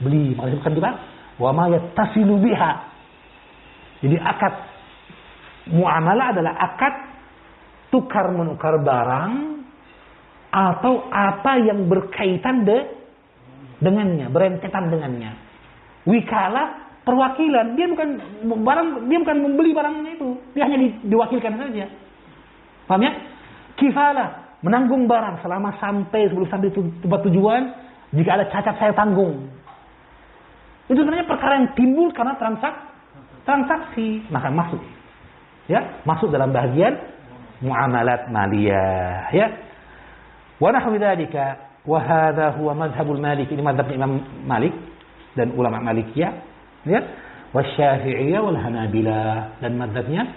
beli. Maksudnya bukan juga wa ma yattasilu biha. Jadi akad muamalah adalah akad tukar menukar barang atau apa yang berkaitan dengannya, berentetan dengannya. Wikalah perwakilan, dia bukan membeli barangnya itu, dia hanya diwakilkan saja. Paham ya? Kifalah, menanggung barang selama sebelum sampai tempat tujuan, jika ada cacat saya tanggung. Itu sebenarnya perkara yang timbul karena transaksi, maka masuk. Ya, masuk dalam bagian muamalat maliyah, ya. Wa nahwu dzalika wa hadha huwa madhhabul Maliki, ini mazhab Imam Malik dan ulama Malikiyah, ya, wasyafi'iyah wal Hanabilah, dan mazhabnya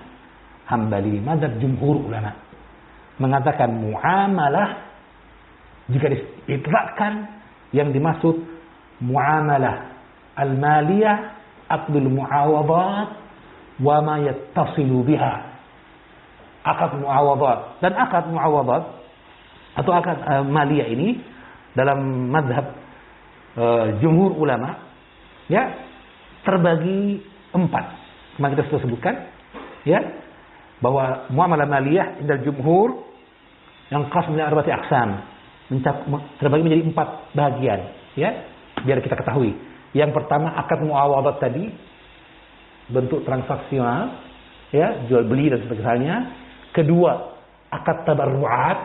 Hambali, mazhab jumhur ulama mengatakan muamalah jika diitlaqkan yang dimaksud muamalah al-maliyah aqdul muawadat wa ma yattasilu biha. Akad muawadat, dan akad muawadat atau akad maliyah ini dalam mazhab jumhur ulama, ya, terbagi 4. Kemarin kita sudah sebutkan, ya, bahwa muamalah maliyah indal jumhur yang qasm min arba'ati aqsam, terbagi menjadi 4 bagian, ya, biar kita ketahui. Yang pertama akad muawadat tadi, bentuk transaksional, ya, jual beli dan sebagainya. Kedua, akad tabarru'at,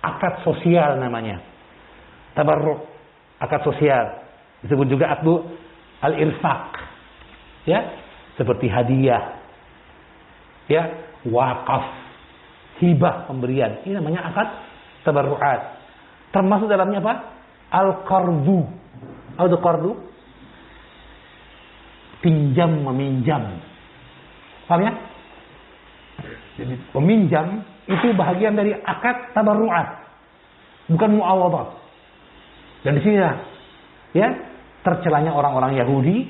akad sosial namanya. Tabarru', akad sosial. Disebut juga akdu al-infaq. Ya, seperti hadiah. Ya, wakaf, hibah, pemberian. Ini namanya akad tabarru'at. Termasuk dalamnya apa? Al-qardu. Apa qardu? Pinjam meminjam. Paham ya? Jadi peminjam itu bahagian dari akad tabarru'at, bukan muawadat. Dan di sini ya tercelanya orang-orang Yahudi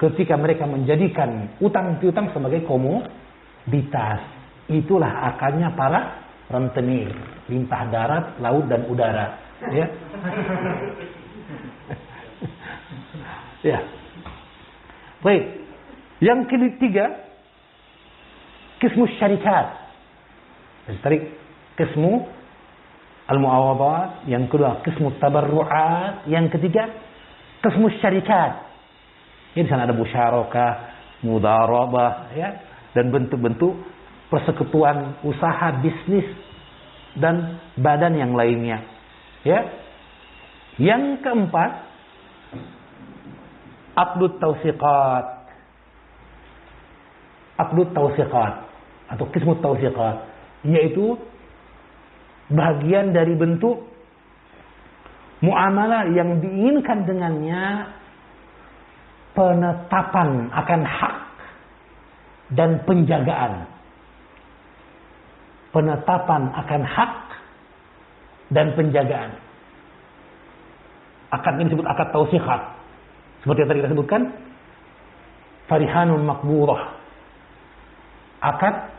ketika mereka menjadikan utang piutang sebagai komoditas. Itulah akarnya para rentenir, lintah darat, laut dan udara, ya. Ya. Baik. Yang ketiga, qismu syarikat. Jadi qismu al-muawadat, yang kedua qismu tabarru'at, yang ketiga qismu syarikat. Ini di sana ada musyarakah, mudharabah, ya, dan bentuk-bentuk persekutuan usaha bisnis dan badan yang lainnya, ya. Yang keempat, aqdut tawsiqat. Aqdut tawsiqat atau qismut tawsiqat, yaitu bagian dari bentuk muamalah yang diinginkan dengannya penetapan akan hak dan penjagaan. Penetapan akan hak dan penjagaan. Akad ini disebut akad tawsiqat. Seperti yang tadi kita sebutkan, farihanun makburah. Akad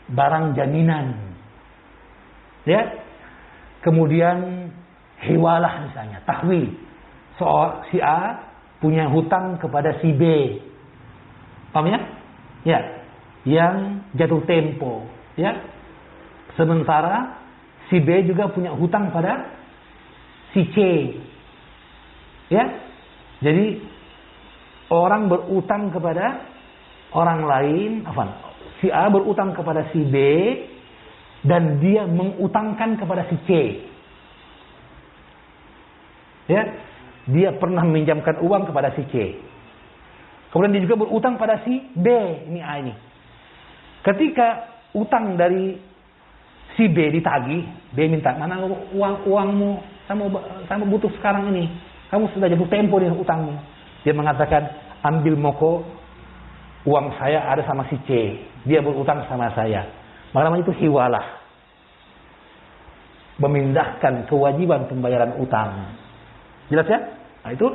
barang jaminan, ya. Kemudian hiwalah misalnya, tahwil. Si A punya hutang kepada si B, paham ya? Ya, yang jatuh tempo, ya. Sementara si B juga punya hutang pada si C, ya. Jadi orang berutang kepada orang lain, si A berutang kepada si B dan dia mengutangkan kepada si C. Ya. dia pernah meminjamkan uang kepada si C. Kemudian dia juga berutang pada si B, ini A ini. Ketika utang dari si B ditagih, B minta, mana uangmu? Saya butuh sekarang ini. Kamu sudah jatuh tempo dengan utangmu. Dia mengatakan, ambil moko, uang saya ada sama si C. Dia berutang sama saya. Maka namanya itu hiwalah. Memindahkan kewajiban pembayaran utang. Jelas ya? Nah, itu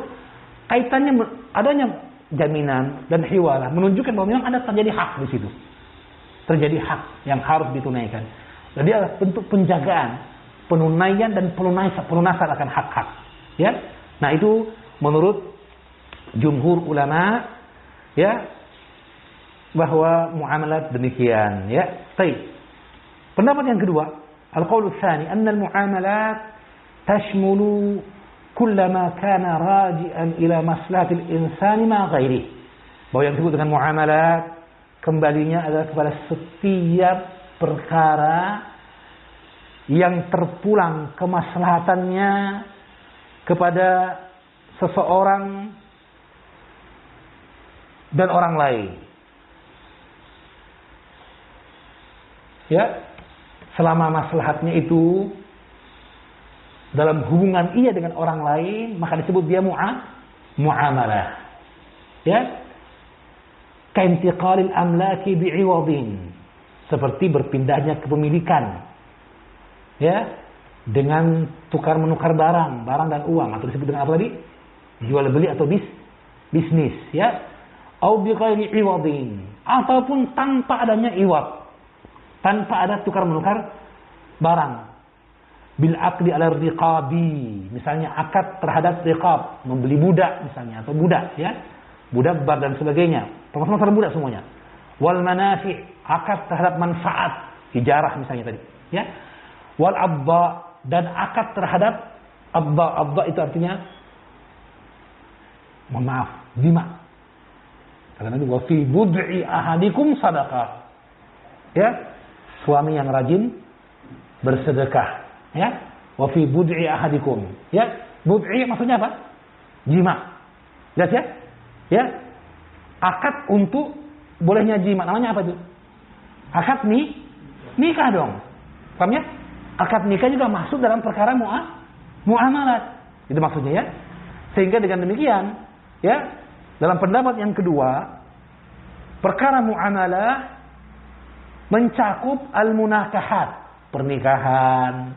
kaitannya adanya jaminan dan hiwalah menunjukkan bahwa memang ada terjadi hak di situ. Terjadi hak yang harus ditunaikan. Jadi adalah bentuk penjagaan, penunaian dan pelunasan akan hak-hak. Ya. Nah, itu menurut jumhur ulama ya bahwa muamalat demikian ya. Baik. Pendapat yang kedua, al-qaul tsani anna al-muamalat tashmulu kullama kana raji'an ila maslahatil insani ma ghairi. Bahwa yang disebut dengan muamalat kembalinya adalah kepada setiap perkara yang terpulang kemaslahatannya kepada seseorang dan orang lain. Ya, selama maslahatnya itu dalam hubungan ia dengan orang lain, maka disebut dia muamalah. Ya, kaintiqalil amlaki bi'iwadin, seperti berpindahnya kepemilikan. Ya, dengan tukar menukar barang dan uang, atau disebut dengan apa tadi? Jual beli atau bisnis, ya. Au bighairi iwadin, ataupun tanpa adanya iwad. Tanpa ada tukar menukar barang. Bil aqdi ala riqabi, misalnya akad terhadap riqab, membeli budak misalnya, atau budak ya. Budak bar dan sebagainya. Termasuk masalah budak semuanya. Wal manafi, akad terhadap manfaat, hijarah misalnya tadi, ya. Wal abda, dan akad terhadap abda itu artinya mohon maaf, jima. Karena itu wa fi bud'i ahadikum sadaqah. Ya, suami yang rajin bersedekah, ya. Wa fi bud'i ahadikum. Ya, bud'i maksudnya apa? Jima. Jelas ya? Ya. Akad untuk bolehnya jima, namanya apa itu? Akad nikah dong. Paham ya? Akad nikah juga masuk dalam perkara muamalat. Itu maksudnya ya. Sehingga dengan demikian, ya, dalam pendapat yang kedua, perkara muamalah mencakup al-munakahat, pernikahan,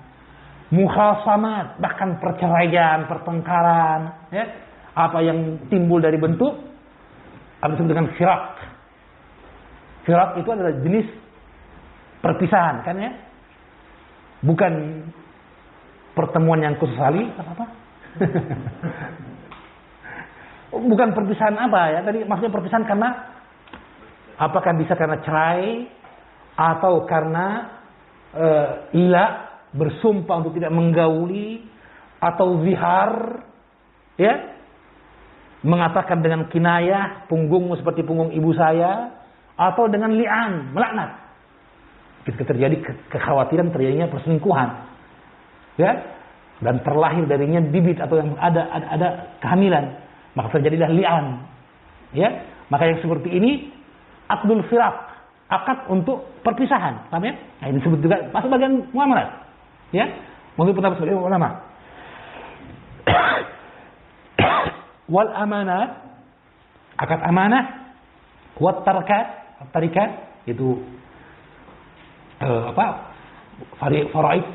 mukhasamat, bahkan perceraian, pertengkaran, ya. Apa yang timbul dari bentuk apa disebut dengan firak. Firak itu adalah jenis perpisahan, kan ya? Bukan pertemuan yang kusesali, apa? Bukan perpisahan apa ya? Tadi maksudnya perpisahan karena apakah bisa karena cerai atau karena ila bersumpah untuk tidak menggauli, atau zihar, ya, mengatakan dengan kinayah punggungmu seperti punggung ibu saya, atau dengan li'an, melaknat. Ketika terjadi kekhawatiran terjadinya perselingkuhan, ya, dan terlahir darinya bibit atau yang ada kehamilan, maka terjadilah li'an, ya. Maka yang seperti ini akdul firaq, akad untuk perpisahan, paham ya? Nah, ini disebut juga masuk bagian muamalat, ya. Menurut pendapat sebagian ulama. Wal amanat, akad amanah, wat tarikat itu faraid,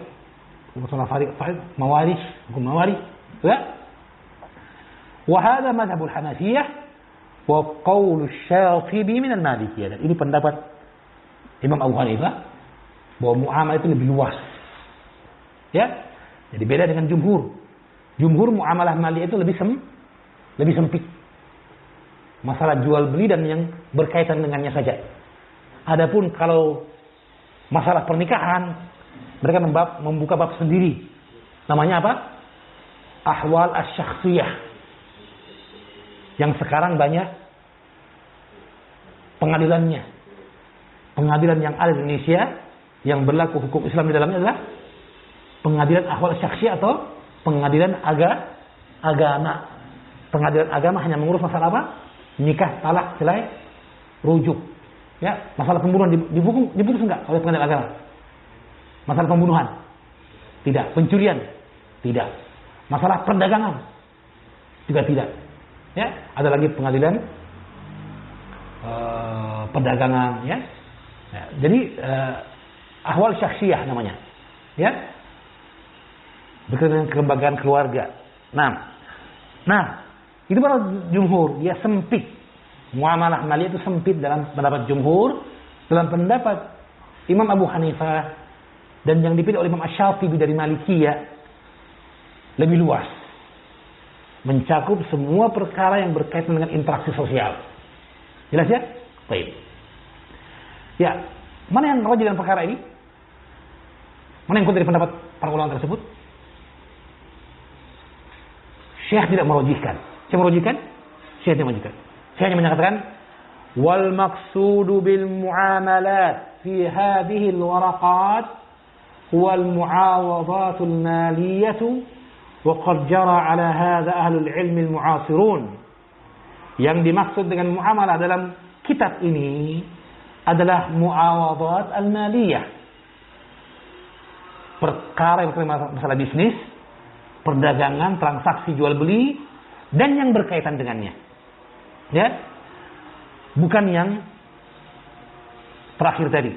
masalah faraid, mawaris, hukum mawaris, ya. Wa hadha madhhabul Hanafiyah wa qaul Syafi'i min al-Malikiyah. Dan ini pendapat Imam Abu Hanifah bahwa muamalah itu lebih luas. Ya. Jadi beda dengan jumhur. Jumhur muamalah mali itu lebih sempit. Masalah jual beli dan yang berkaitan dengannya saja. Adapun kalau masalah pernikahan, mereka membuka bab sendiri. Namanya apa? Ahwal asy-syakhsiyah. Yang sekarang banyak pengadilannya. Pengadilan yang ada di Indonesia yang berlaku hukum Islam di dalamnya adalah pengadilan ahwal asy-syakhsiyah atau pengadilan agama. Pengadilan agama hanya mengurus masalah apa? Nikah, talak, cerai, rujuk. Ya, masalah pembunuhan diputus enggak oleh pengadilan agama? Masalah pembunuhan? Tidak. Pencurian? Tidak. Masalah perdagangan? Juga tidak. Ya, ada lagi pengadilan perdagangan, ya. Ya, jadi ahwal syakhsiyah namanya. Ya. Berkaitan dengan kelembagaan keluarga. Nah, itu baru jumhur, dia sempit. Muamalah maliyah itu sempit dalam pendapat jumhur, dalam pendapat Imam Abu Hanifah dan yang dipilih oleh Imam Asy-Syafi'i dari Malikiyah lebih luas. Mencakup semua perkara yang berkaitan dengan interaksi sosial. Jelas ya? Baik. Ya, mana yang rajih dalam perkara ini? Mana yang kuat dari pendapat para ulama tersebut? Syekh tidak merojihkan. Syekh merojihkan? Syekh tidak merojihkan. Syekh hanya menyatakan wal maqsudu bil muamalat fi hadhihi al waraqat wal muawadatul maliyatu wa qad jara ala hadha ahlul ilm al mu'asirun. Yang dimaksud dengan muamalah dalam kitab ini adalah muawadat al maliyah. Perkara yang berkaitan masalah bisnis, perdagangan, transaksi jual beli dan yang berkaitan dengannya. Ya. Bukan yang terakhir tadi.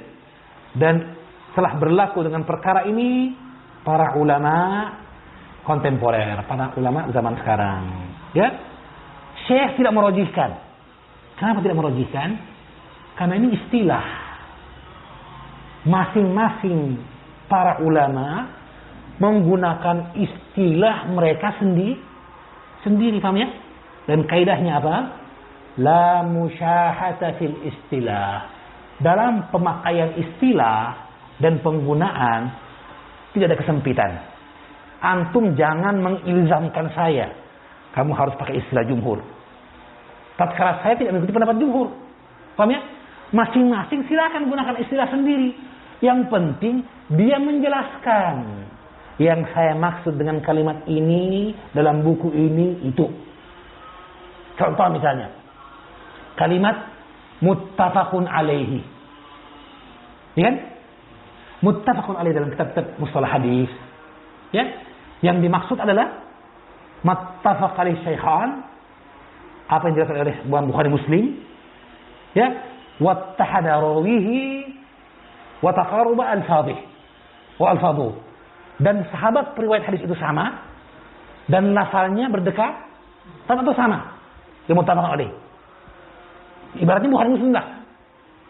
Dan telah berlaku dengan perkara ini para ulama kontemporer, para ulama zaman sekarang. Ya. Syekh tidak merojihkan. Kenapa tidak merojihkan? Karena ini istilah. Masing-masing para ulama menggunakan istilah mereka sendiri, paham ya? Dan kaidahnya apa? La musyahata fil istilah. Dalam pemakaian istilah dan penggunaan tidak ada kesempitan. Antum jangan mengilzamkan saya, kamu harus pakai istilah jumhur. Tatkala saya tidak mengikuti pendapat jumhur, paham ya? Masing-masing silakan gunakan istilah sendiri. Yang penting dia menjelaskan. Yang saya maksud dengan kalimat ini dalam buku ini itu. Contoh misalnya kalimat muttafaqun alaihi. Ya kan? Muttafaqun alaihi dalam kitab-kitab mustalah hadis. Ya. Yang dimaksud adalah muttafaq alaihi syaikhan. Apa yang dijelaskan oleh Bukhari Muslim. Ya. Wattahada rawihi wa taqaruba al-fadhih wa al-fadhu. Dan sahabat periwayat hadis itu sama dan lafalnya berdekat atau sama. Dia muttafaq alaih. Ibaratnya Bukhari Muslim lah.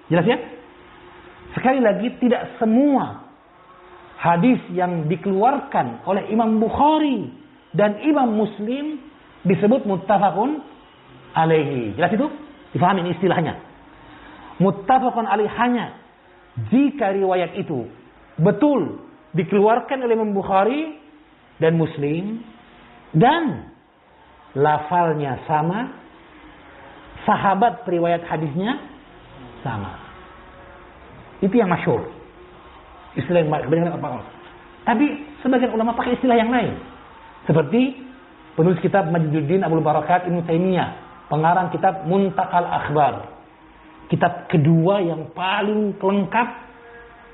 Jelas ya? Sekali lagi tidak semua hadis yang dikeluarkan oleh Imam Bukhari dan Imam Muslim disebut muttafaqun alaihi. Jelas itu? Difahami ini istilahnya. Muttafaqun alaihi hanya jika riwayat itu betul dikeluarkan oleh Imam Bukhari dan Muslim dan lafalnya sama, sahabat periwayat hadisnya sama. Itu yang masyhur. Istilah yang kebanyakan apa? Tapi sebagian ulama pakai istilah yang lain. Seperti penulis kitab Majduddin Abdul Barakat Ibnu Taimiyah, pengarang kitab Muntakal Akhbar. Kitab kedua yang paling lengkap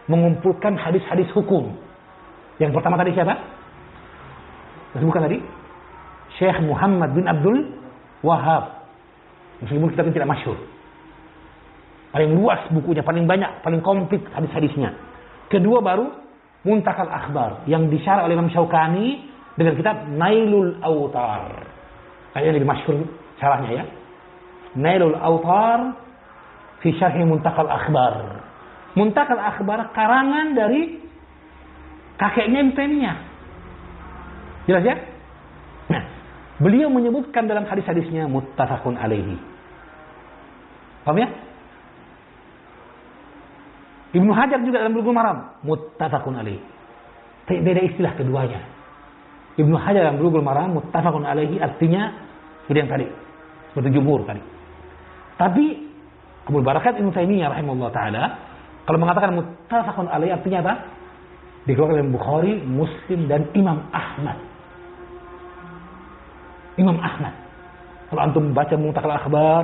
mengumpulkan hadis-hadis hukum. Yang pertama tadi siapa? Bukan tadi? Syekh Muhammad bin Abdul Wahhab. Meskipun kitab ini tidak masyhur. Paling luas bukunya, paling banyak, paling komplit hadis-hadisnya. Kedua baru Muntakal Akhbar yang disyarah oleh Imam Syaukani dengan kitab Nailul Awtar. Kayaknya lebih masyhur syarahnya ya. Nailul Awtar fi syarhi Muntakal Akhbar. Muntakal Akhbar karangan dari kakeknya Ibnu Taimiyah. Jelas ya? Nah, beliau menyebutkan dalam hadis-hadisnya muttafaqun alaihi. Paham ya? Ibnu Hajar juga dalam Bulughul Maram muttafaqun alaihi. Beda istilah keduanya. Ibnu Hajar dalam Bulughul Maram muttafaqun alaihi artinya seperti yang tadi, seperti jumhur tadi. Tapi Abdul Barakat Ibnu Taimiyah rahimahullah taala kalau mengatakan muttafaqun alaihi artinya apa? Dikeluarkan oleh Bukhari, Muslim dan Imam Ahmad. Imam Ahmad. Kalau antum baca Muntakhal Akhbar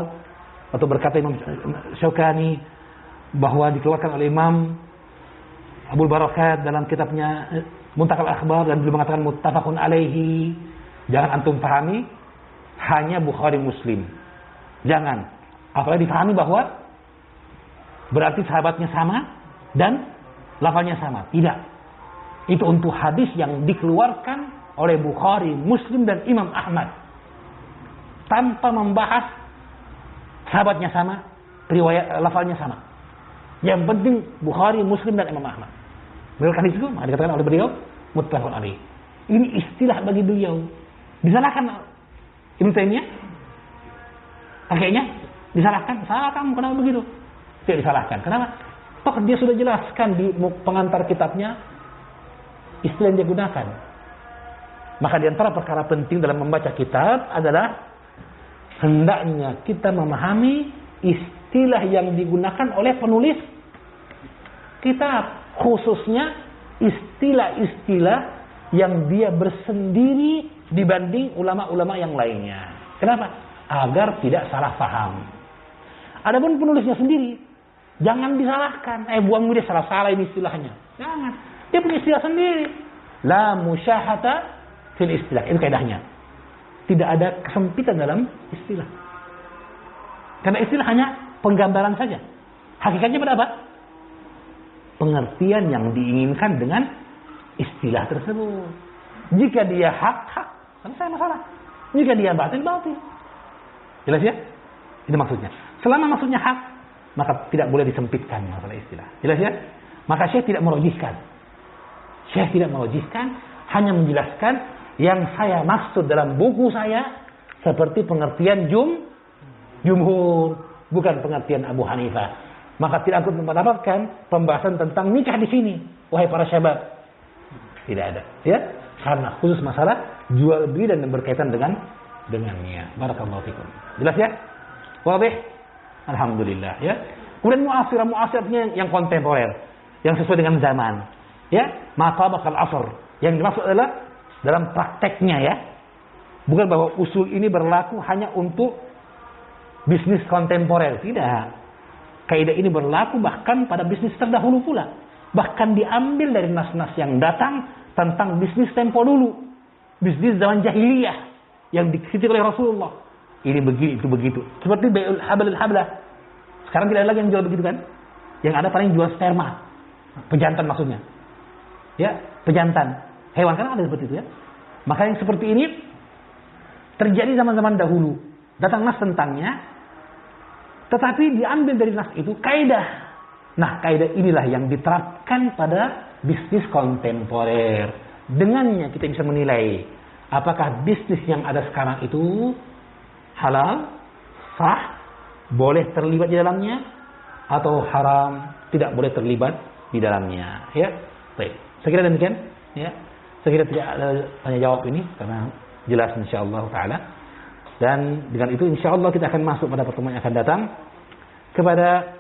atau berkata Imam Syaukani bahwa dikeluarkan oleh Imam Abdul Barakat dalam kitabnya Muntakhal Akhbar dan beliau mengatakan muttafaqun alaihi, jangan antum pahami hanya Bukhari Muslim. Jangan. Apalagi dipahami bahwa berarti sahabatnya sama dan lafalnya sama. Tidak. Itu untuk hadis yang dikeluarkan oleh Bukhari, Muslim dan Imam Ahmad. Tanpa membahas sahabatnya sama, riwayat lafalnya sama. Yang penting Bukhari, Muslim dan Imam Ahmad. Meriwayatkan itu, maka dikatakan oleh beliau muttafaqun alaih. Ini istilah bagi beliau. Disalahkan Ibnu Taimiyah? Akhirnya disalahkan? Salah kamu, kenapa begitu? Tidak disalahkan. Kenapa? Toh dia sudah jelaskan di pengantar kitabnya istilah yang dia gunakan. Maka di antara perkara penting dalam membaca kitab adalah hendaknya kita memahami istilah yang digunakan oleh penulis kitab, khususnya istilah-istilah yang dia bersendiri dibanding ulama-ulama yang lainnya. Kenapa? Agar tidak salah paham. Adapun penulisnya sendiri, jangan disalahkan. Buang dia salah-salah ini istilahnya. Jangan. Dia punya istilah sendiri. La musyahata fil istilah. Itu kaidahnya. Tidak ada kesempitan dalam istilah. Karena istilah hanya penggambaran saja. Hakikatnya pada apa? Pengertian yang diinginkan dengan istilah tersebut. Jika dia hak, selesai masalah. Jika dia batil. Jelas ya? Itu maksudnya. Selama maksudnya hak, maka tidak boleh disempitkan masalah istilah. Jelas ya? Maka Syekh tidak merojihkan. Syekh tidak merojihkan, hanya menjelaskan yang saya maksud dalam buku saya seperti pengertian jumhur, bukan pengertian Abu Hanifah. Maka tidak akan mendapatkan pembahasan tentang nikah di sini, wahai para syabab. Tidak ada, ya? Karena khusus masalah jual beli dan berkaitan dengannya. Barakallahu fikum. Jelas ya? Wadih? Alhamdulillah, ya. Kemudian muasirnya yang kontemporer, yang sesuai dengan zaman, ya. Maka bakal asr. Yang dimaksud adalah dalam prakteknya, ya. Bukan bahwa usul ini berlaku hanya untuk bisnis kontemporer, tidak. Kaidah ini berlaku bahkan pada bisnis terdahulu pula. Bahkan diambil dari nas-nas yang datang tentang bisnis tempo dulu. Bisnis zaman jahiliyah yang dikritik oleh Rasulullah. Ini begini, itu begitu. Seperti bai'ul hablah. Sekarang tidak ada lagi yang jual begitu kan? Yang ada paling jual sperma. Pejantan maksudnya. Ya, pejantan. Hewan kan ada seperti itu ya. Maka yang seperti ini terjadi zaman-zaman dahulu. Datang nas tentangnya. Tetapi diambil dari nas itu kaidah. Nah, kaidah inilah yang diterapkan pada bisnis kontemporer. Dengannya kita bisa menilai apakah bisnis yang ada sekarang itu halal, sah, boleh terlibat di dalamnya, atau haram, tidak boleh terlibat di dalamnya. Ya, baik. Saya kira demikian. Ya, saya kira tidak ada tanya jawab ini karena jelas insyaallah taala. Dan dengan itu insyaallah kita akan masuk pada pertemuan yang akan datang kepada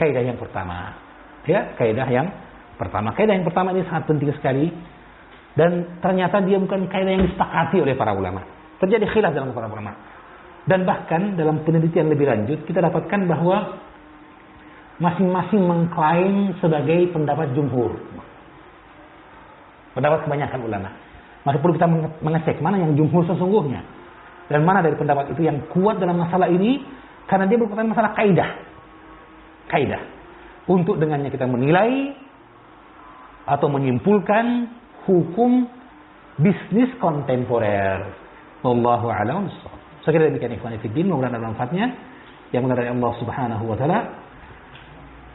kaidah yang pertama. Ya, kaidah yang pertama. Kaidah yang pertama ini sangat penting sekali dan ternyata dia bukan kaidah yang disepakati oleh para ulama. Terjadi khilaf dalam para ulama. Dan bahkan dalam penelitian lebih lanjut kita dapatkan bahwa masing-masing mengklaim sebagai pendapat jumhur. Pendapat kebanyakan ulama. Maka perlu kita mengecek mana yang jumhur sesungguhnya dan mana dari pendapat itu yang kuat dalam masalah ini, karena dia merupakan masalah kaidah. Kaidah. Untuk dengannya kita menilai atau menyimpulkan hukum bisnis kontemporer. Wallahu a'lam bishawab. Saya kira demikian ikhwan fillah, mudah-mudahan ada manfaatnya. Yang benar dari Allah Subhanahu wa taala.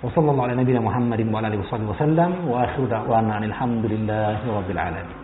Wa sallallahu ala nabiyyina Muhammadin wa ala alihi wasallam wa akhiru da'wana alhamdulillahi rabbil alamin.